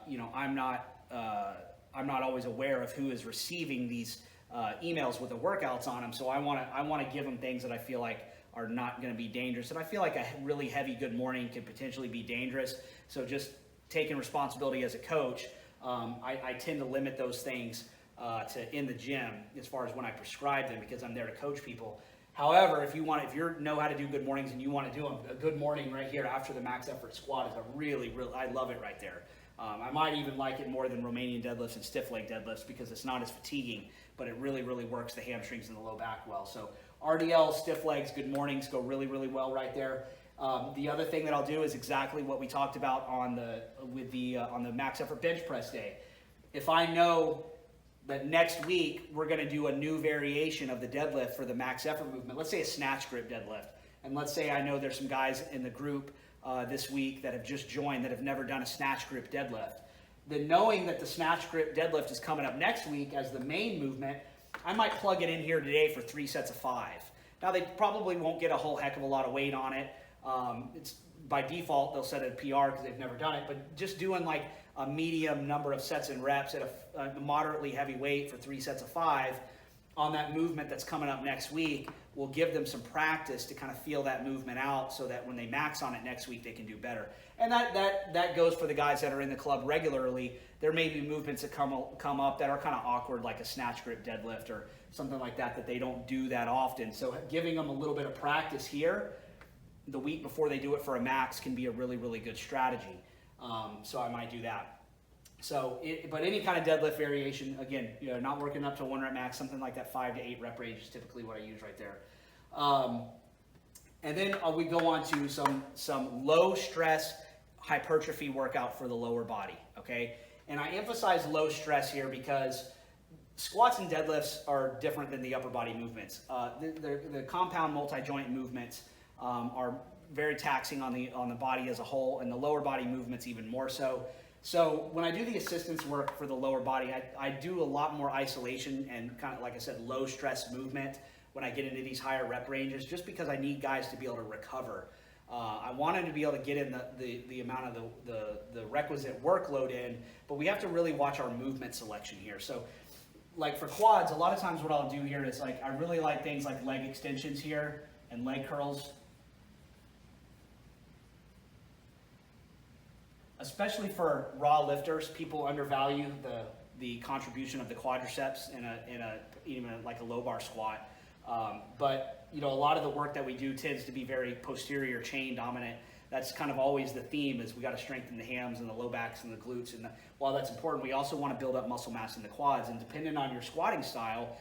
you know, I'm not always aware of who is receiving these emails with the workouts on them. So I want to give them things that I feel like are not going to be dangerous, and I feel like a really heavy good morning can potentially be dangerous. So just taking responsibility as a coach, I tend to limit those things to in the gym as far as when I prescribe them, because I'm there to coach people. However, if you know how to do good mornings and you want to do them, a good morning right here after the max effort squat is a really, I love it right there. I might even like it more than Romanian deadlifts and stiff leg deadlifts because it's not as fatiguing, but it really, really works the hamstrings and the low back well. So RDL, stiff legs, good mornings go really, really well right there. The other thing that I'll do is exactly what we talked about on the max effort bench press day. If I know that next week we're going to do a new variation of the deadlift for the max effort movement, let's say a snatch grip deadlift, and let's say I know there's some guys in the group this week that have just joined that have never done a snatch grip deadlift, then knowing that the snatch grip deadlift is coming up next week as the main movement, I might plug it in here today for 3 sets of 5. Now, they probably won't get a whole heck of a lot of weight on it. It's by default, they'll set it a PR because they've never done it, but just doing like a medium number of sets and reps at a moderately heavy weight for 3 sets of 5 on that movement that's coming up next week will give them some practice to kind of feel that movement out, so that when they max on it next week, they can do better. And that goes for the guys that are in the club regularly. There may be movements that come up that are kind of awkward, like a snatch grip deadlift or something like that they don't do that often. So giving them a little bit of practice here the week before they do it for a max can be a really, really good strategy. So I might do that. So, but any kind of deadlift variation, again, you know, not working up to 1 rep max, something like that 5 to 8 rep range is typically what I use right there. And then we go on to some low stress hypertrophy workout for the lower body, okay? And I emphasize low stress here because squats and deadlifts are different than the upper body movements. The compound multi-joint movements are very taxing on the body as a whole, and the lower body movements even more so. So when I do the assistance work for the lower body, I do a lot more isolation and kind of, like I said, low stress movement when I get into these higher rep ranges, just because I need guys to be able to recover. I want them to be able to get in the amount of the requisite workload in, but we have to really watch our movement selection here. So like for quads, a lot of times what I'll do here is like, I really like things like leg extensions here and leg curls. Especially for raw lifters, people undervalue the contribution of the quadriceps in even like a low bar squat. But a lot of the work that we do tends to be very posterior chain dominant. That's kind of always the theme, is we got to strengthen the hams and the low backs and the glutes. And while that's important, we also want to build up muscle mass in the quads. And depending on your squatting style,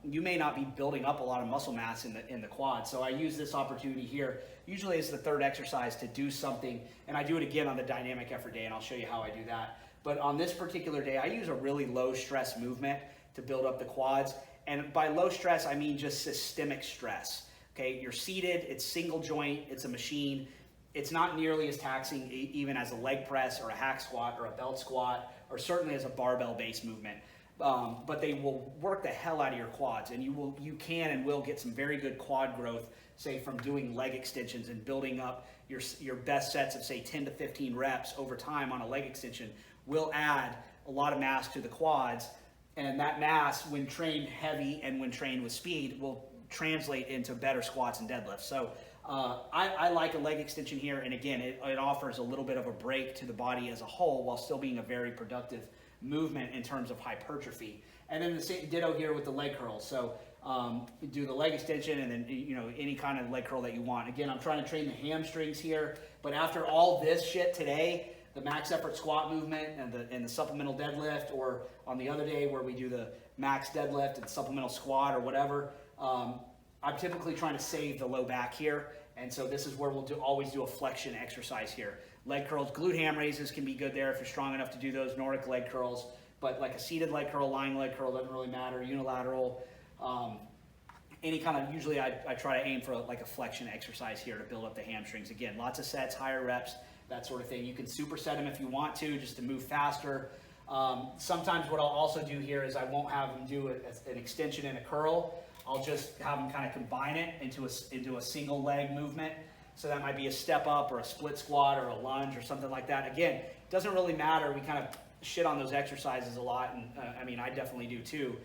you may not be building up a lot of muscle mass in the quad. So I use this opportunity here, usually as the third exercise, to do something. And I do it again on the dynamic effort day, and I'll show you how I do that. But on this particular day, I use a really low stress movement to build up the quads. And by low stress, I mean just systemic stress. Okay, you're seated, it's single joint, it's a machine. It's not nearly as taxing even as a leg press or a hack squat or a belt squat, or certainly as a barbell based movement. But they will work the hell out of your quads, and you can and will get some very good quad growth, say from doing leg extensions and building up your best sets of say 10 to 15 reps over time on a leg extension will add a lot of mass to the quads. And that mass, when trained heavy and when trained with speed, will translate into better squats and deadlifts. So I like a leg extension here, and again, it offers a little bit of a break to the body as a whole while still being a very productive movement in terms of hypertrophy. And then the same ditto here with the leg curls. So you do the leg extension and then any kind of leg curl that you want. Again, I'm trying to train the hamstrings here, but after all this shit today, the max effort squat movement and the supplemental deadlift, or on the other day where we do the max deadlift and supplemental squat or whatever, I'm typically trying to save the low back here. And so this is where we'll always do a flexion exercise here. Leg curls, glute ham raises can be good there if you're strong enough to do those, Nordic leg curls. But like a seated leg curl, lying leg curl, doesn't really matter, unilateral. Any kind of, usually I try to aim for like a flexion exercise here to build up the hamstrings. Again, lots of sets, higher reps, that sort of thing. You can superset them if you want to, just to move faster. Sometimes what I'll also do here is I won't have them do an extension and a curl. I'll just have them kind of combine it into a single leg movement. So that might be a step up or a split squat or a lunge or something like that. Again, it doesn't really matter. We kind of shit on those exercises a lot, and I mean, I definitely do too,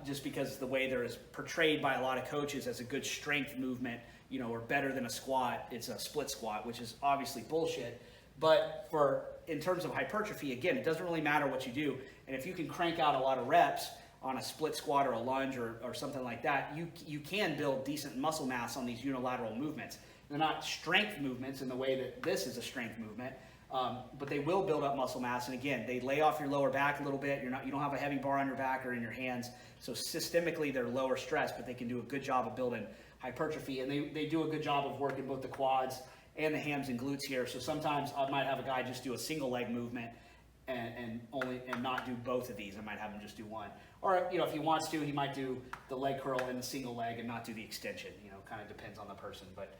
just because the way they're portrayed by a lot of coaches as a good strength movement, or better than a squat, it's a split squat, which is obviously bullshit. But in terms of hypertrophy, again, it doesn't really matter what you do. And if you can crank out a lot of reps on a split squat or a lunge or something like that, you can build decent muscle mass on these unilateral movements. They're not strength movements in the way that this is a strength movement, but they will build up muscle mass. And again, they lay off your lower back a little bit. You don't have a heavy bar on your back or in your hands. So systemically, they're lower stress, but they can do a good job of building hypertrophy. And they do a good job of working both the quads and the hams and glutes here. So sometimes I might have a guy just do a single leg movement and not do both of these. I might have him just do one. Or if he wants to, he might do the leg curl and the single leg and not do the extension. Kind of depends on the person. But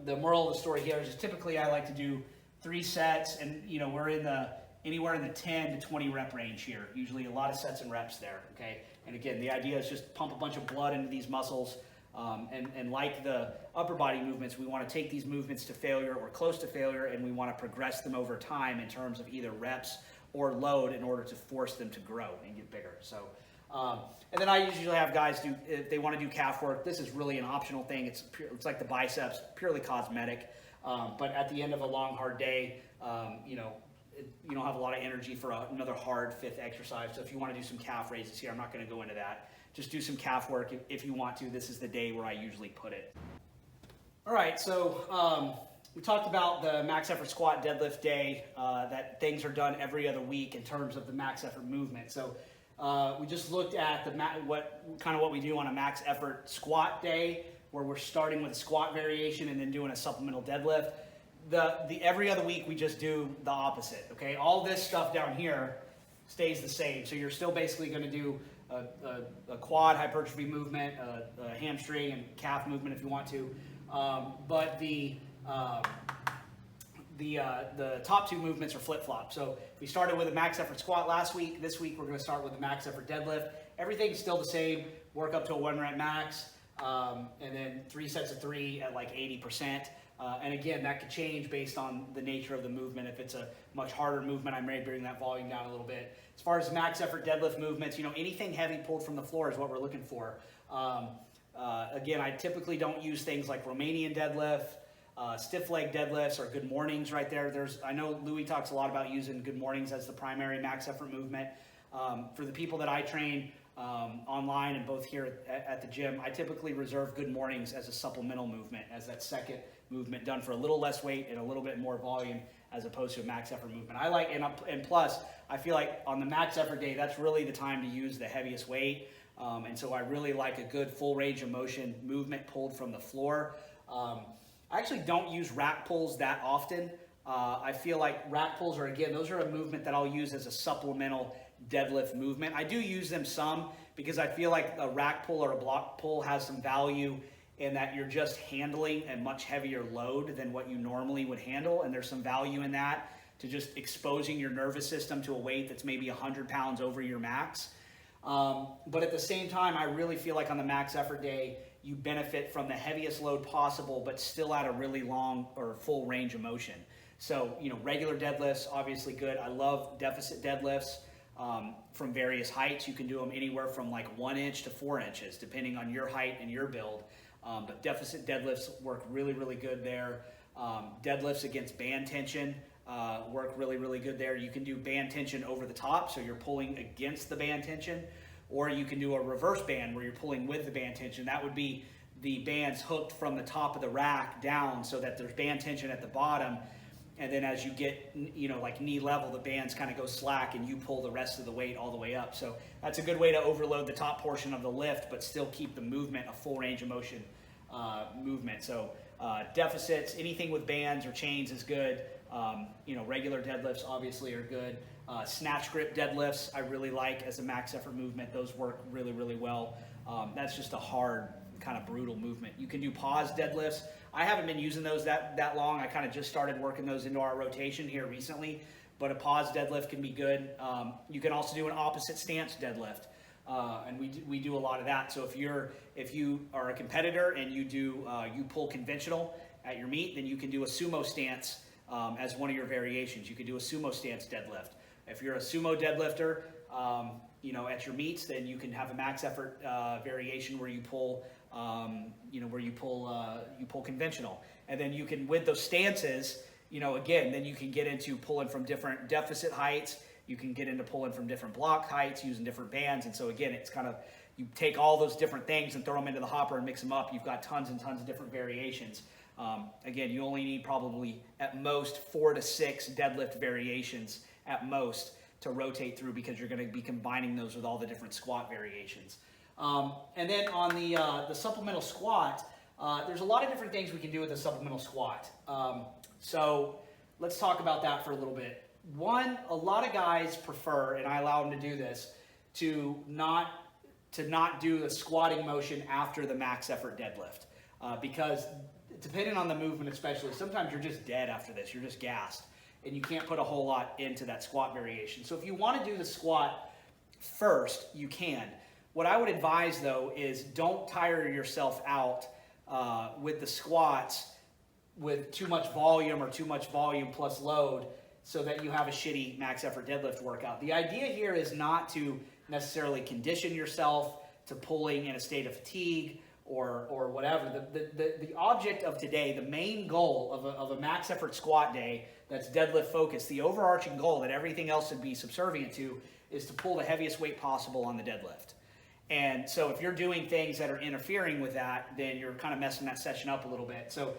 the moral of the story here is just typically I like to do 3 sets, and we're anywhere in the 10 to 20 rep range here. Usually a lot of sets and reps there. Okay, and again, the idea is just pump a bunch of blood into these muscles. And like the upper body movements, we want to take these movements to failure or close to failure, and we want to progress them over time in terms of either reps or load in order to force them to grow and get bigger. So, and then I usually have guys do, if they want to do calf work, this is really an optional thing. It's like the biceps, purely cosmetic. But at the end of a long, hard day, you don't have a lot of energy for another hard 5th exercise. So if you want to do some calf raises here, I'm not going to go into that. Just do some calf work if you want to. This is the day where I usually put it. All right, so we talked about the max effort squat deadlift day, that things are done every other week in terms of the max effort movement. So we just looked at what we do on a max effort squat day, where we're starting with a squat variation and then doing a supplemental deadlift. The every other week we just do the opposite. Okay, all this stuff down here stays the same. So you're still basically going to do a quad hypertrophy movement, a hamstring and calf movement if you want to, but the top 2 movements are flip-flop. So we started with a max effort squat last week. This week we're going to start with a max effort deadlift. Everything's still the same. Work up to a 1 rep max, and then 3 sets of 3 at like 80%. And again, that could change based on the nature of the movement. If it's a much harder movement, I may bring that volume down a little bit. As far as max effort deadlift movements, anything heavy pulled from the floor is what we're looking for. Again, I typically don't use things like Romanian deadlift, stiff leg deadlifts, or good mornings right there. I know Louis talks a lot about using good mornings as the primary max effort movement. For the people that I train, online and both here at the gym, I typically reserve Good Mornings as a supplemental movement, as that second movement done for a little less weight and a little bit more volume as opposed to a max effort movement. I like, and plus, I feel like on the max effort day, that's really the time to use the heaviest weight. And so I really like a good full range of motion movement pulled from the floor. I actually don't use rack pulls that often. I feel like rack pulls are, again, those are a movement that I'll use as a supplemental deadlift movement. I do use them some because I feel like a rack pull or a block pull has some value in that you're just handling a much heavier load than what you normally would handle. And there's some value in that to just exposing your nervous system to a weight that's maybe 100 pounds over your max. But at the same time, I really feel like on the max effort day, you benefit from the heaviest load possible, but still at a really long or full range of motion. So, regular deadlifts, obviously good. I love deficit deadlifts from various heights. You can do them anywhere from like 1 inch to 4 inches, depending on your height and your build. But deficit deadlifts work really, really good there. Deadlifts against band tension work really, really good there. You can do band tension over the top, so you're pulling against the band tension, or you can do a reverse band where you're pulling with the band tension. That would be the bands hooked from the top of the rack down so that there's band tension at the bottom. And then as you get, like knee level, the bands kind of go slack and you pull the rest of the weight all the way up. So that's a good way to overload the top portion of the lift, but still keep the movement a full range of motion movement. So deficits, anything with bands or chains is good. Regular deadlifts obviously are good. Snatch grip deadlifts I really like as a max effort movement. Those work really, really well. That's just a hard, kind of brutal movement. You can do pause deadlifts. I haven't been using those that long. I kind of just started working those into our rotation here recently, but a pause deadlift can be good. You can also do an opposite stance deadlift, and we do a lot of that. So if you are a competitor and you pull conventional at your meet, then you can do a sumo stance as one of your variations. You can do a sumo stance deadlift. If you're a sumo deadlifter, at your meets, then you can have a max effort variation where you pull, you pull conventional, and then you can, with those stances, again, then you can get into pulling from different deficit heights. You can get into pulling from different block heights using different bands. And so again, it's kind of, you take all those different things and throw them into the hopper and mix them up. You've got tons and tons of different variations. Again, you only need probably at most 4 to 6 deadlift variations at most to rotate through, because you're going to be combining those with all the different squat variations. And then on the supplemental squat, there's a lot of different things we can do with the supplemental squat. So let's talk about that for a little bit. One, a lot of guys prefer, and I allow them to do this, to not do the squatting motion after the max effort deadlift, because depending on the movement especially, sometimes you're just dead after this, you're just gassed, and you can't put a whole lot into that squat variation. So if you want to do the squat first, you can. What I would advise though is don't tire yourself out with the squats with too much volume or too much volume plus load, so that you have a shitty max effort deadlift workout. The idea here is not to necessarily condition yourself to pulling in a state of fatigue or whatever. The object of today, the main goal of a max effort squat day that's deadlift focused, the overarching goal that everything else should be subservient to, is to pull the heaviest weight possible on the deadlift. And so if you're doing things that are interfering with that, then you're kind of messing that session up a little bit. So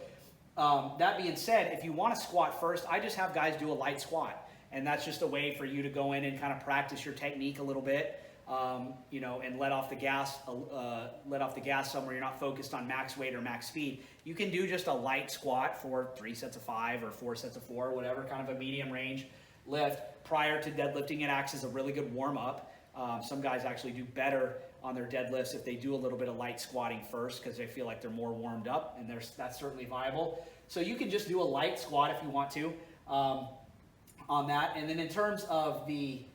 that being said, if you want to squat first, I just have guys do a light squat. And that's just a way for you to go in and kind of practice your technique a little bit, and let off the gas somewhere you're not focused on max weight or max speed. You can do just a light squat for 3 sets of 5 or 4 sets of 4, whatever, kind of a medium range lift. Prior to deadlifting, it acts as a really good warm up. Some guys actually do better on their deadlifts if they do a little bit of light squatting first, because they feel like they're more warmed up, and that's certainly viable. So you can just do a light squat if you want to on that. And then in terms of the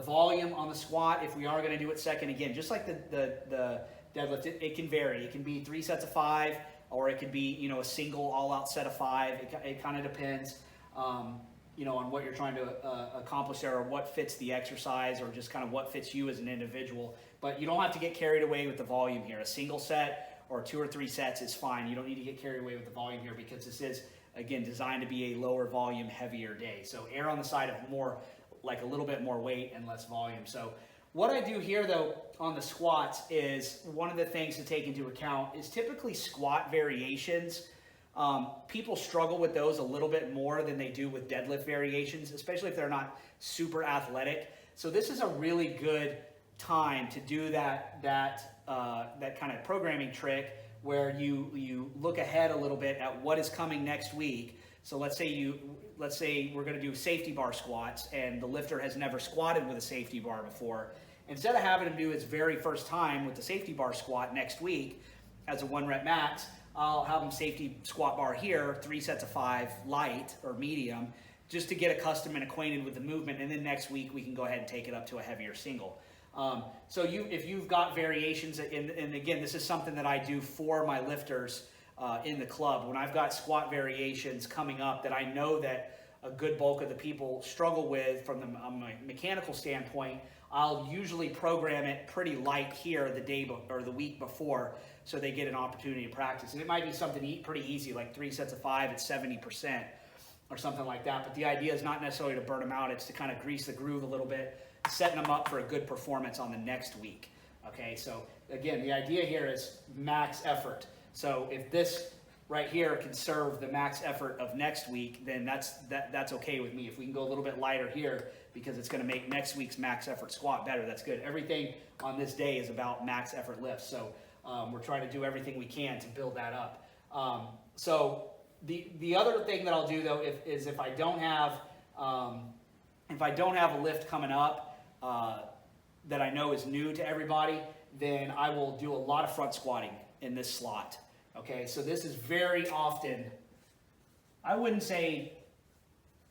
volume on the squat, if we are going to do it second, again, just like the deadlift, it can vary. It can be 3 sets of 5, or it could be a single all-out set of 5. It kind of depends. On what you're trying to accomplish there, or what fits the exercise, or just kind of what fits you as an individual. But you don't have to get carried away with the volume here. A single set or 2 or 3 sets is fine. You don't need to get carried away with the volume here, because this is, again, designed to be a lower volume, heavier day. So err on the side of more, like a little bit more weight and less volume. So What I do here though on the squats is one of the things to take into account is typically squat variations. People struggle with those a little bit more than they do with deadlift variations, especially if they're not super athletic. So this is a really good time to do that kind of programming trick where you look ahead a little bit at what is coming next week. So let's say we're going to do safety bar squats and the lifter has never squatted with a safety bar before. Instead of having him do his very first time with the safety bar squat next week as a 1 rep max, I'll have him safety squat bar here, 3 sets of 5 light or medium, just to get accustomed and acquainted with the movement. And then next week we can go ahead and take it up to a heavier single. So if you've got variations, and again, this is something that I do for my lifters in the club. When I've got squat variations coming up that I know that a good bulk of the people struggle with from the mechanical standpoint, I'll usually program it pretty light here the day or the week before, so they get an opportunity to practice. And it might be something pretty easy, like 3 sets of 5 at 70% or something like that. But the idea is not necessarily to burn them out. It's to kind of grease the groove a little bit, setting them up for a good performance on the next week. Okay, so again, the idea here is max effort. So if this right here can serve the max effort of next week, then that's okay with me. If we can go a little bit lighter here because it's going to make next week's max effort squat better, that's good. Everything on this day is about max effort lifts. So we're trying to do everything we can to build that up. So the other thing that I'll do though is if I don't have a lift coming up that I know is new to everybody, then I will do a lot of front squatting in this slot. Okay, so this is very often, I wouldn't say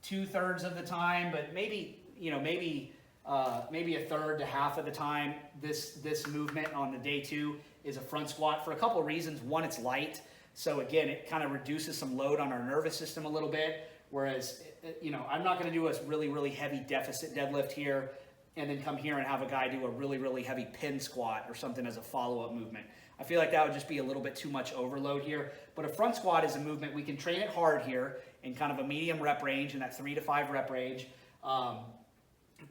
2/3 of the time, but maybe a third to half of the time, this movement on the day 2 is a front squat for a couple of reasons. One, it's light. So again, it kind of reduces some load on our nervous system a little bit. Whereas, I'm not going to do a really, really heavy deficit deadlift here and then come here and have a guy do a really, really heavy pin squat or something as a follow-up movement. I feel like that would just be a little bit too much overload here. But a front squat is a movement. We can train it hard here in kind of a medium rep range, in that 3 to 5 rep range. But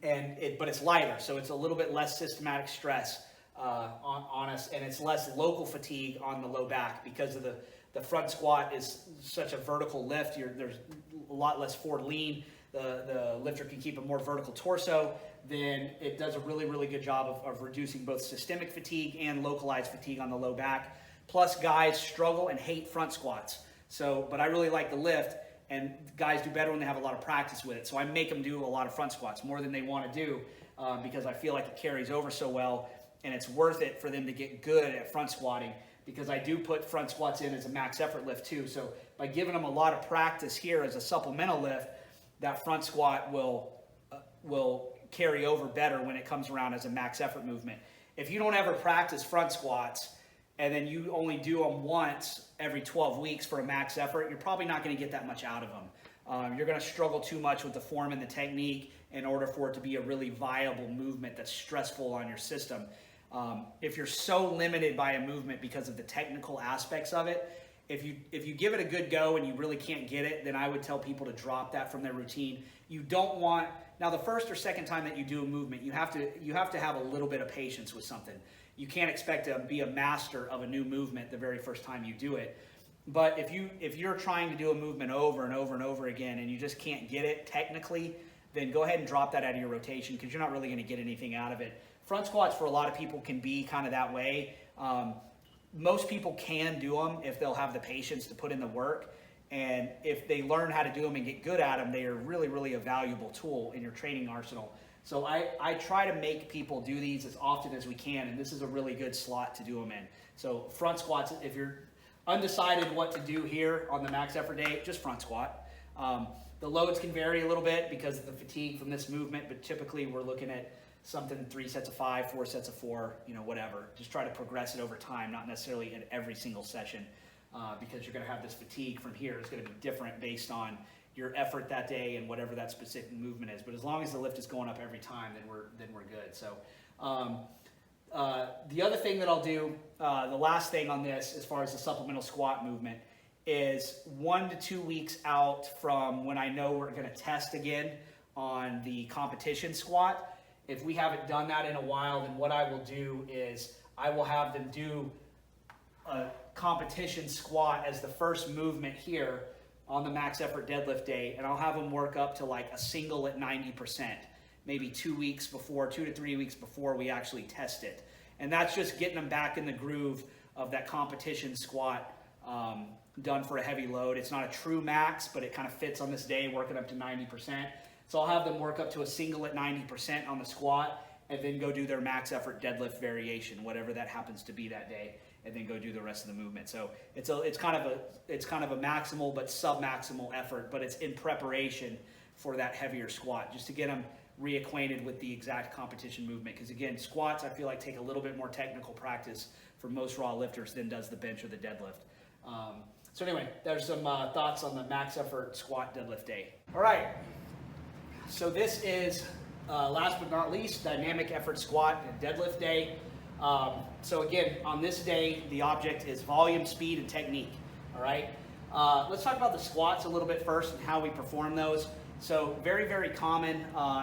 it's lighter, so it's a little bit less systematic stress on us, and it's less local fatigue on the low back because of the front squat is such a vertical lift. There's a lot less forward lean. The lifter can keep a more vertical torso. Then it does a really, really good job of reducing both systemic fatigue and localized fatigue on the low back. Plus, guys struggle and hate front squats. But I really like the lift, and guys do better when they have a lot of practice with it. So I make them do a lot of front squats, more than they want to do, because I feel like it carries over so well, and it's worth it for them to get good at front squatting, because I do put front squats in as a max effort lift too. So by giving them a lot of practice here as a supplemental lift, that front squat will carry over better when it comes around as a max effort movement. If you don't ever practice front squats and then you only do them once every 12 weeks for a max effort, you're probably not going to get that much out of them. You're going to struggle too much with the form and the technique in order for it to be a really viable movement that's stressful on your system. If you're so limited by a movement because of the technical aspects of it, if you give it a good go and you really can't get it, then I would tell people to drop that from their routine. You don't want, now the first or second time that you do a movement, you have to have a little bit of patience with something. You can't expect to be a master of a new movement the very first time you do it. But if you're trying to do a movement over and over and over again and you just can't get it technically, then go ahead and drop that out of your rotation, because you're not really going to get anything out of it. Front squats for a lot of people can be kind of that way. Most people can do them if they'll have the patience to put in the work. And if they learn how to do them and get good at them, they are really, really a valuable tool in your training arsenal. So I try to make people do these as often as we can, and this is a really good slot to do them in. So front squats, if you're undecided what to do here on the max effort day, just front squat. The loads can vary a little bit because of the fatigue from this movement, but typically we're looking at something 3 sets of 5, 4 sets of 4, whatever. Just try to progress it over time, not necessarily in every single session, because you're going to have this fatigue from here. It's going to be different based on your effort that day and whatever that specific movement is. But as long as the lift is going up every time, then we're good. So the other thing that I'll do, the last thing on this, as far as the supplemental squat movement, is 1 to 2 weeks out from when I know we're going to test again on the competition squat, if we haven't done that in a while, then what I will do is I will have them do a competition squat as the first movement here on the max effort deadlift day, and I'll have them work up to like a single at 90%, maybe 2 weeks before, 2 to 3 weeks before we actually test it. And that's just getting them back in the groove of that competition squat done for a heavy load. It's not a true max, but it kind of fits on this day, working up to 90%. So I'll have them work up to a single at 90% on the squat, and then go do their max effort deadlift variation, whatever that happens to be that day, and then go do the rest of the movement. So it's kind of a maximal but sub-maximal effort, but it's in preparation for that heavier squat, just to get them reacquainted with the exact competition movement. Because again, squats I feel like take a little bit more technical practice for most raw lifters than does the bench or the deadlift. So anyway, there's some thoughts on the max effort squat deadlift day. All right, so this is last but not least, dynamic effort squat and deadlift day. So again, on this day, the object is volume, speed, and technique. All right, let's talk about the squats a little bit first and how we perform those. So very, very common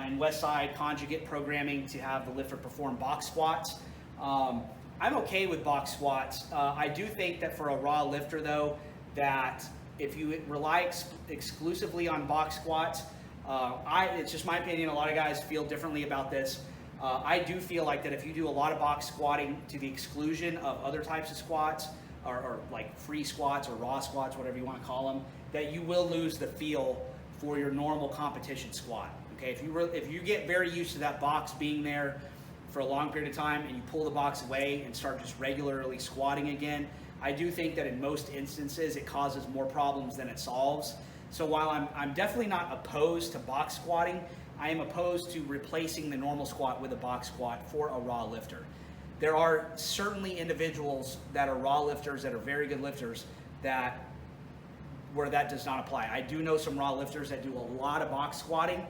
in Westside Conjugate programming to have the lifter perform box squats. I'm okay with box squats. I do think that for a raw lifter though, that if you rely exclusively on box squats, it's just my opinion, a lot of guys feel differently about this. I do feel like that if you do a lot of box squatting to the exclusion of other types of squats, or like free squats or raw squats, whatever you want to call them, that you will lose the feel for your normal competition squat. Okay, if you get very used to that box being there for a long period of time and you pull the box away and start just regularly squatting again, I do think that in most instances it causes more problems than it solves. So while I'm definitely not opposed to box squatting, I am opposed to replacing the normal squat with a box squat for a raw lifter. There are certainly individuals that are raw lifters that are very good lifters where that does not apply. I do know some raw lifters that do a lot of box squatting,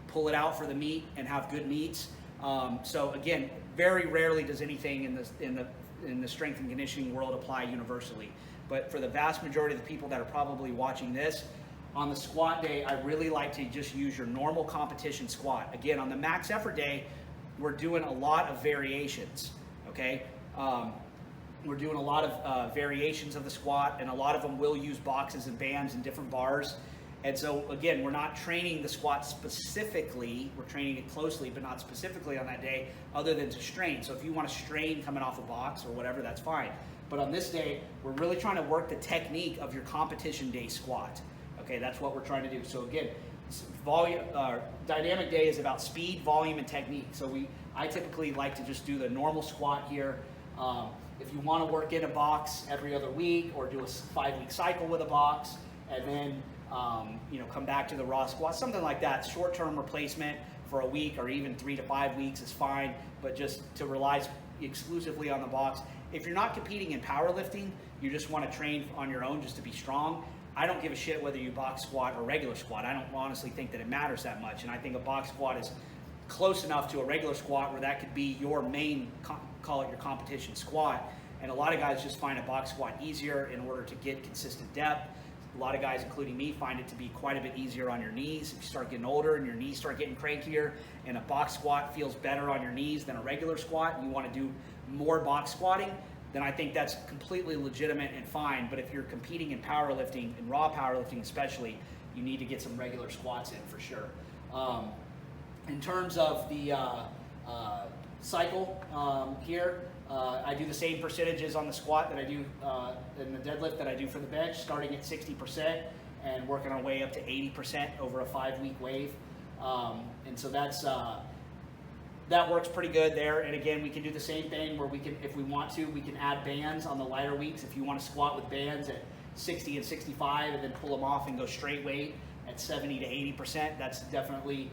pull it out for the meet, and have good meets. So again, very rarely does anything in the strength and conditioning world apply universally. But for the vast majority of the people that are probably watching this, on the squat day, I really like to just use your normal competition squat. Again, on the max effort day, we're doing a lot of variations, okay? We're doing a lot of variations of the squat, and a lot of them will use boxes and bands and different bars. And so again, we're not training the squat specifically, we're training it closely, but not specifically on that day, other than to strain. So if you want to strain coming off a box or whatever, that's fine. But on this day, we're really trying to work the technique of your competition day squat. Okay, that's what we're trying to do. So again, dynamic day is about speed, volume, and technique. So I typically like to just do the normal squat here. If you want to work in a box every other week, or do a 5-week cycle with a box, and then come back to the raw squat, something like that. Short-term replacement for a week or even 3 to 5 weeks is fine, but just to rely exclusively on the box. If you're not competing in powerlifting, you just want to train on your own just to be strong, I don't give a shit whether you box squat or regular squat. I don't honestly think that it matters that much, and I think a box squat is close enough to a regular squat where that could be your main, call it your competition squat. And a lot of guys just find a box squat easier in order to get consistent depth. A lot of guys, including me, find it to be quite a bit easier on your knees. If you start getting older and your knees start getting crankier, and a box squat feels better on your knees than a regular squat, and you want to do more box squatting, then I think that's completely legitimate and fine. But if you're competing in powerlifting, in raw powerlifting especially, you need to get some regular squats in for sure. In terms of the cycle here, I do the same percentages on the squat that I do in the deadlift that I do for the bench, starting at 60% and working our way up to 80% over a 5-week wave. And so that works pretty good there. And again, we can do the same thing where we can, if we want to, we can add bands on the lighter weeks. If you want to squat with bands at 60 and 65 and then pull them off and go straight weight at 70 to 80%, that's definitely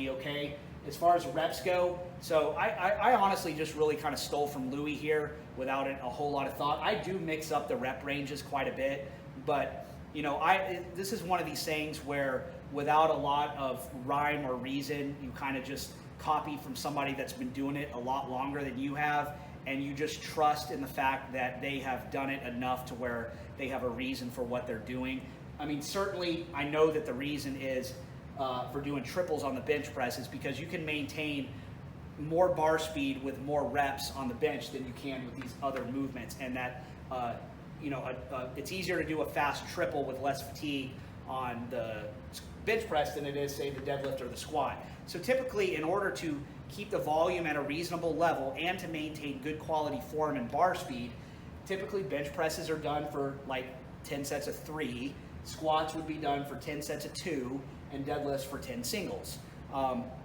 okay. As far as reps go, so I honestly just really kind of stole from Louis here without a whole lot of thought. I do mix up the rep ranges quite a bit, but this is one of these things where without a lot of rhyme or reason, you kind of just copy from somebody that's been doing it a lot longer than you have, and you just trust in the fact that they have done it enough to where they have a reason for what they're doing. I mean, certainly I know that the reason is for doing triples on the bench press is because you can maintain more bar speed with more reps on the bench than you can with these other movements, and that it's easier to do a fast triple with less fatigue on the bench press than it is, say, the deadlift or the squat. So typically, in order to keep the volume at a reasonable level and to maintain good quality form and bar speed, typically bench presses are done for like 10 sets of 3, squats would be done for 10 sets of 2, and deadlifts for 10 singles.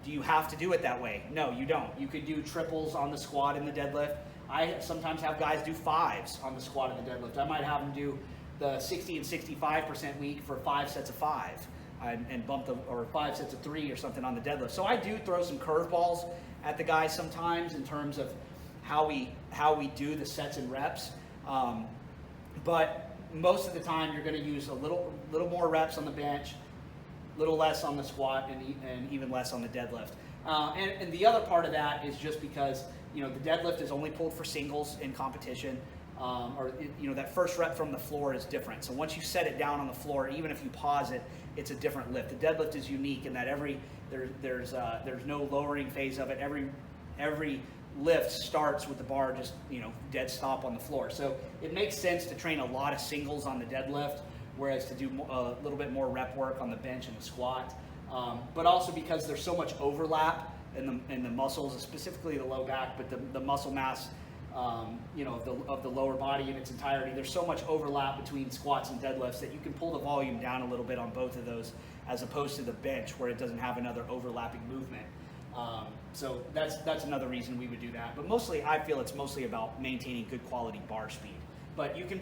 Do you have to do it that way? No, you don't. You could do triples on the squat and the deadlift. I sometimes have guys do 5s on the squat and the deadlift. I might have them do the 60 and 65% week for 5 sets of 5 and bump them, or 5 sets of 3 or something on the deadlift. So I do throw some curveballs at the guys sometimes in terms of how we do the sets and reps. But most of the time you're going to use a little more reps on the bench, little less on the squat, and even less on the deadlift. And the other part of that is just because the deadlift is only pulled for singles in competition, that first rep from the floor is different. So once you set it down on the floor, even if you pause it, it's a different lift. The deadlift is unique in that there's no lowering phase of it. Every lift starts with the bar just dead stop on the floor. So it makes sense to train a lot of singles on the deadlift, whereas to do a little bit more rep work on the bench and the squat. But also because there's so much overlap in the muscles, specifically the low back, but the muscle mass of the lower body in its entirety. There's so much overlap between squats and deadlifts that you can pull the volume down a little bit on both of those, as opposed to the bench where it doesn't have another overlapping movement. So that's another reason we would do that. But mostly, I feel it's mostly about maintaining good quality bar speed. But you can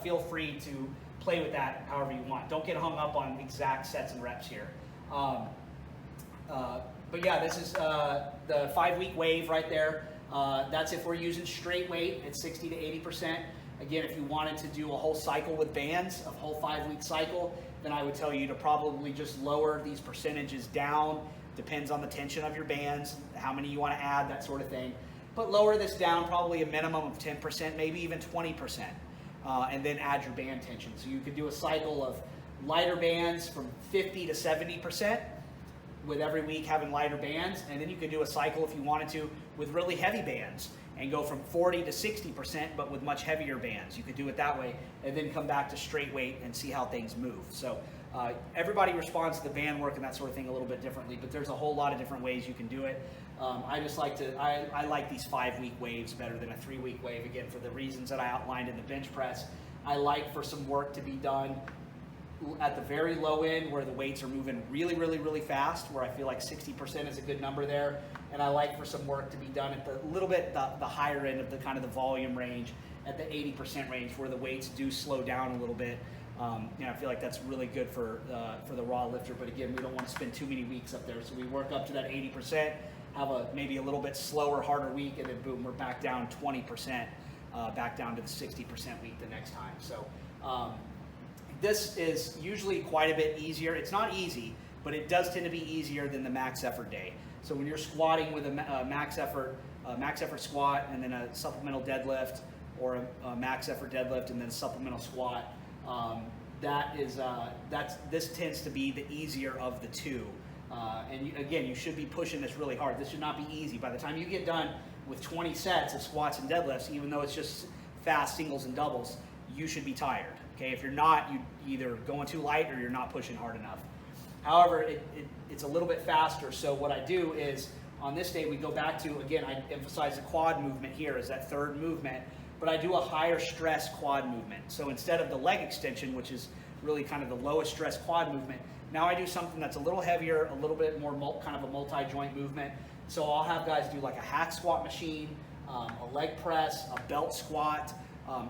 feel free to play with that however you want. Don't get hung up on exact sets and reps here. But yeah, this is the 5-week wave right there. That's if we're using straight weight at 60 to 80%. Again, if you wanted to do a whole cycle with bands, a whole 5-week cycle, then I would tell you to probably just lower these percentages down. Depends on the tension of your bands, how many you want to add, that sort of thing. But lower this down probably a minimum of 10%, maybe even 20%, and then add your band tension. So you could do a cycle of lighter bands from 50 to 70%, with every week having lighter bands, and then you could do a cycle if you wanted to with really heavy bands and go from 40 to 60% but with much heavier bands. You could do it that way and then come back to straight weight and see how things move. So everybody responds to the band work and that sort of thing a little bit differently, but there's a whole lot of different ways you can do it. I like these 5-week waves better than a 3-week wave, again, for the reasons that I outlined in the bench press. I like for some work to be done at the very low end where the weights are moving really, really, really fast, where I feel like 60% is a good number there. And I like for some work to be done at the higher end of the kind of the volume range, at the 80% range, where the weights do slow down a little bit. I feel like that's really good for the raw lifter. But again, we don't want to spend too many weeks up there. So we work up to that 80%, have maybe a little bit slower, harder week, and then boom, we're back down 20%, back down to the 60% week the next time. So this is usually quite a bit easier. It's not easy, but it does tend to be easier than the max effort day. So when you're squatting with a max effort squat and then a supplemental deadlift, or a max effort deadlift and then a supplemental squat, this tends to be the easier of the two. Again, you should be pushing this really hard. This should not be easy. By the time you get done with 20 sets of squats and deadlifts, even though it's just fast singles and doubles, you should be tired. Okay, if you're not, you either going too light or you're not pushing hard enough. However, it's a little bit faster. So what I do is on this day we go back to, again, I emphasize the quad movement here as that third movement, but I do a higher stress quad movement. So instead of the leg extension, which is really kind of the lowest stress quad movement, now I do something that's a little heavier, a little bit more kind of a multi-joint movement. So I'll have guys do like a hack squat machine, a leg press, a belt squat,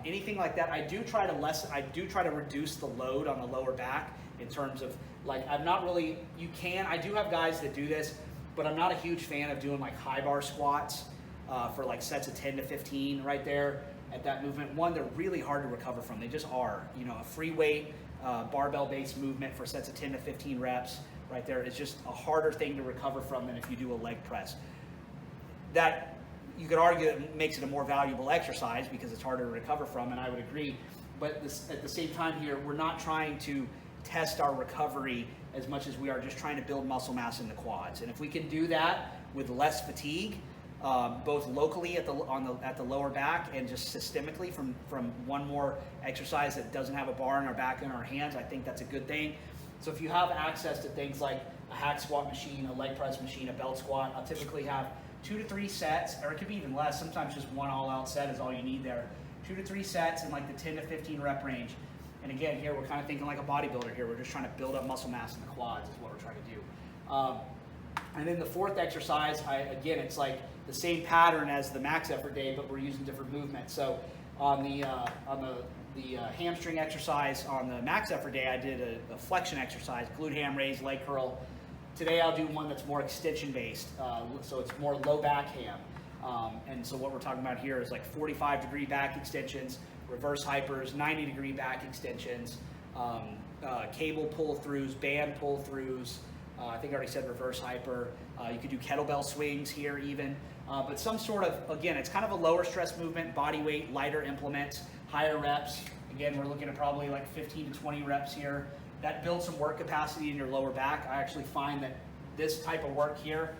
anything like that. I do try to reduce the load on the lower back in terms of, like, I do have guys that do this, but I'm not a huge fan of doing like high bar squats for like sets of 10 to 15 right there at that movement. One, they're really hard to recover from. They just are. A free weight barbell based movement for sets of 10 to 15 reps right there is just a harder thing to recover from than if you do a leg press. That, you could argue, it makes it a more valuable exercise because it's harder to recover from, and I would agree. But at the same time here, we're not trying to test our recovery as much as we are just trying to build muscle mass in the quads. And if we can do that with less fatigue, both locally at the lower back and just systemically from one more exercise that doesn't have a bar in our back and our hands, I think that's a good thing. So if you have access to things like a hack squat machine, a leg press machine, a belt squat, I'll typically have 2 to 3 sets, or it could be even less. Sometimes just one all-out set is all you need there. 2 to 3 sets in like the 10 to 15 rep range. And again, here we're kind of thinking like a bodybuilder here. We're just trying to build up muscle mass in the quads is what we're trying to do. And then the fourth exercise, again, it's like the same pattern as the max effort day, but we're using different movements. So on the hamstring exercise on the max effort day, I did a flexion exercise, glute ham raise, leg curl. Today I'll do one that's more extension based, so it's more low back ham. And so what we're talking about here is like 45-degree back extensions, reverse hypers, 90-degree back extensions, cable pull-throughs, band pull-throughs. I think I already said reverse hyper. You could do kettlebell swings here even. But some sort of, again, it's kind of a lower stress movement, body weight, lighter implements, higher reps. Again, we're looking at probably like 15 to 20 reps here. That builds some work capacity in your lower back. I actually find that this type of work here,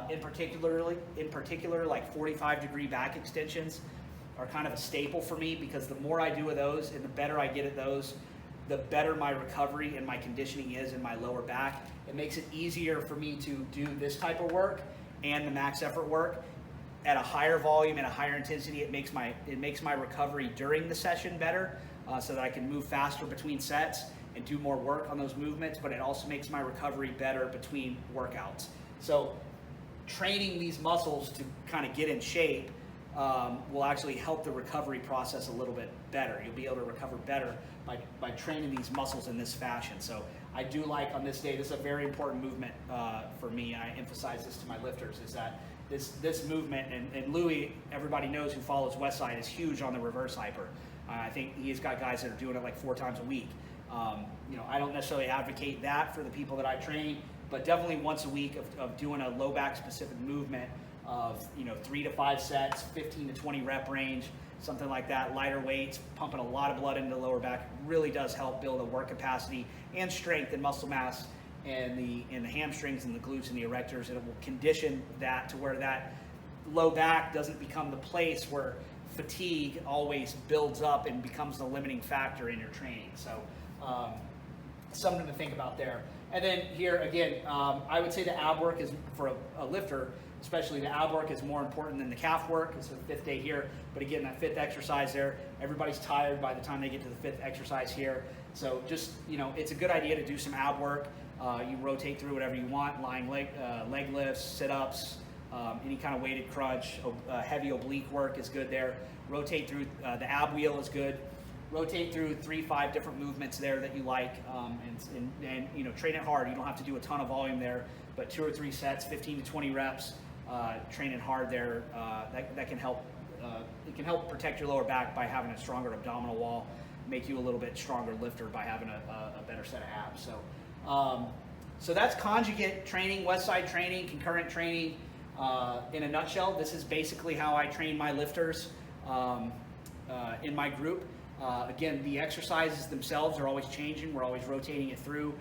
in particular, like 45-degree back extensions are kind of a staple for me, because the more I do of those and the better I get at those, the better my recovery and my conditioning is in my lower back. It makes it easier for me to do this type of work and the max effort work at a higher volume and a higher intensity. It makes my recovery during the session better, so that I can move faster between sets and do more work on those movements, but it also makes my recovery better between workouts. So training these muscles to kind of get in shape will actually help the recovery process a little bit better. You'll be able to recover better by training these muscles in this fashion. So I do like on this day, this is a very important movement for me. I emphasize this to my lifters, is that this movement, and Louis, everybody knows who follows Westside, is huge on the reverse hyper. I think he's got guys that are doing it like 4 times a week. I don't necessarily advocate that for the people that I train, but definitely once a week of doing a low back specific movement of 3 to 5 sets, 15 to 20 rep range, something like that, lighter weights, pumping a lot of blood into the lower back, really does help build a work capacity and strength and muscle mass in the hamstrings and the glutes and the erectors, and it will condition that to where that low back doesn't become the place where fatigue always builds up and becomes the limiting factor in your training. So something to think about there. And then here again, I would say the ab work is, for a lifter especially, the ab work is more important than the calf work. It's the 5th day here, but again, that 5th exercise there, everybody's tired by the time they get to the 5th exercise here. So just, it's a good idea to do some ab work. You rotate through whatever you want, lying leg lifts, sit-ups, any kind of weighted crunch, heavy oblique work is good there. Rotate through, the ab wheel is good. Rotate through 3-5 different movements there that you like, and train it hard. You don't have to do a ton of volume there, but 2 or 3 sets, 15 to 20 reps, training hard there. That can help. It can help protect your lower back by having a stronger abdominal wall, make you a little bit stronger lifter by having a better set of abs. So that's conjugate training, Westside training, concurrent training. In a nutshell, this is basically how I train my lifters in my group. Again, the exercises themselves are always changing. We're always rotating it through.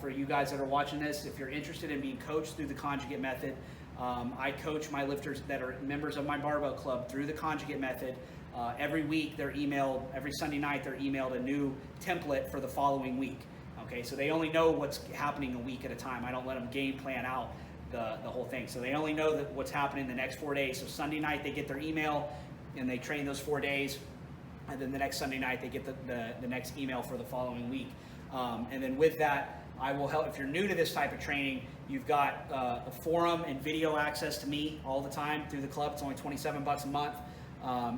For you guys that are watching this, if you're interested in being coached through the Conjugate method, I coach my lifters that are members of my barbell club through the Conjugate method. Every week they're emailed, every Sunday night they're emailed a new template for the following week. Okay, so they only know what's happening a week at a time. I don't let them game plan out the whole thing. So they only know what's happening the next 4 days. So Sunday night they get their email and they train those 4 days. And then the next Sunday night they get the next email for the following week. And then with that, I will help. If you're new to this type of training, you've got a forum and video access to me all the time through the club. It's only $27 a month.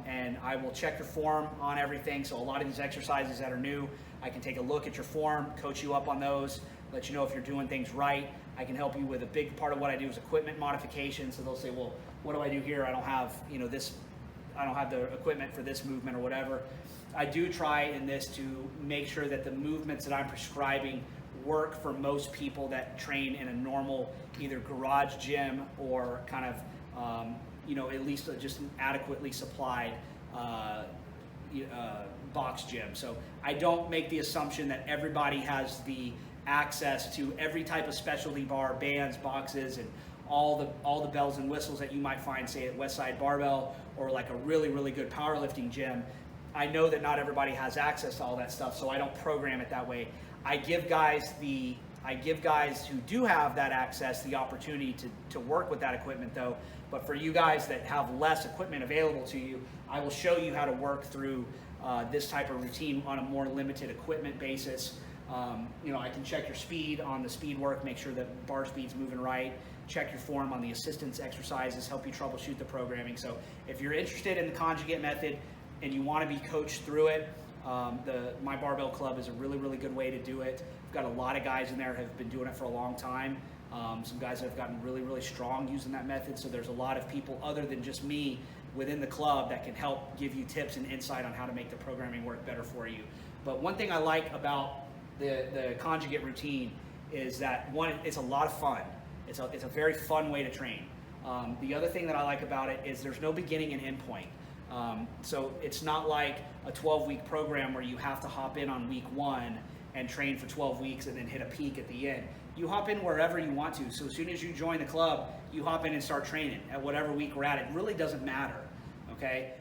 And I will check your form on everything. So a lot of these exercises that are new, I can take a look at your form, coach you up on those, let you know if you're doing things right. I can help you with a big part of what I do is equipment modification. So they'll say, well, what do I do here? I don't have, this, I don't have the equipment for this movement or whatever. I do try in this to make sure that the movements that I'm prescribing work for most people that train in a normal either garage gym or kind of at least just an adequately supplied box gym. So I don't make the assumption that everybody has the access to every type of specialty bar, bands, boxes, and all the bells and whistles that you might find, say, at Westside Barbell or like a really, really good powerlifting gym. I know that not everybody has access to all that stuff, so I don't program it that way. I give guys who do have that access the opportunity to work with that equipment though. But for you guys that have less equipment available to you, I will show you how to work through this type of routine on a more limited equipment basis. I can check your speed on the speed work, make sure that bar speed's moving right, check your form on the assistance exercises, help you troubleshoot the programming. So if you're interested in the Conjugate method and you want to be coached through it, my Barbell Club is a really, really good way to do it. I've got a lot of guys in there who have been doing it for a long time. Some guys that have gotten really, really strong using that method. So there's a lot of people other than just me within the club that can help give you tips and insight on how to make the programming work better for you. But one thing I like about the Conjugate routine is that, one, it's a lot of fun. It's a very fun way to train. The other thing that I like about it is there's no beginning and end point. So it's not like a 12-week program where you have to hop in on week 1 and train for 12 weeks and then hit a peak at the end. You hop in wherever you want to. So as soon as you join the club, you hop in and start training at whatever week we're at. It really doesn't matter, okay?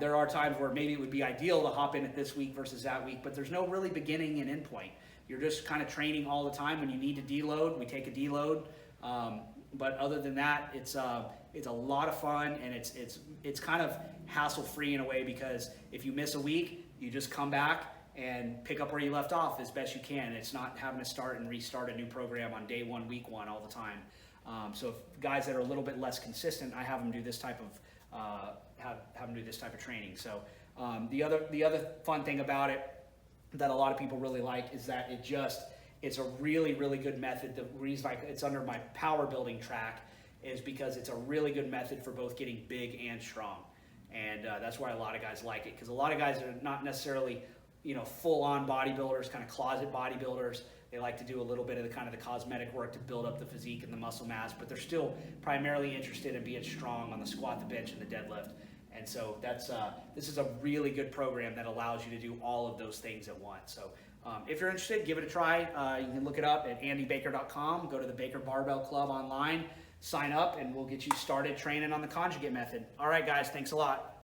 There are times where maybe it would be ideal to hop in at this week versus that week, but there's no really beginning and end point. You're just kind of training all the time. When you need to deload, we take a deload. But other than that, it's a lot of fun, and it's kind of hassle-free in a way, because if you miss a week, you just come back and pick up where you left off as best you can. It's not having to start and restart a new program on day 1, week 1 all the time. So if guys that are a little bit less consistent, I have them do this type of training. So the other fun thing about it that a lot of people really like is that it's a really, really good method. The reason it's under my power building track is because it's a really good method for both getting big and strong. And that's why a lot of guys like it, because a lot of guys are not necessarily, full-on bodybuilders, kind of closet bodybuilders. They like to do a little bit of the cosmetic work to build up the physique and the muscle mass, but they're still primarily interested in being strong on the squat, the bench, and the deadlift. And so this is a really good program that allows you to do all of those things at once. So if you're interested, give it a try. You can look it up at andybaker.com. Go to the Baker Barbell Club online, sign up, and we'll get you started training on the Conjugate method. All right, guys, thanks a lot.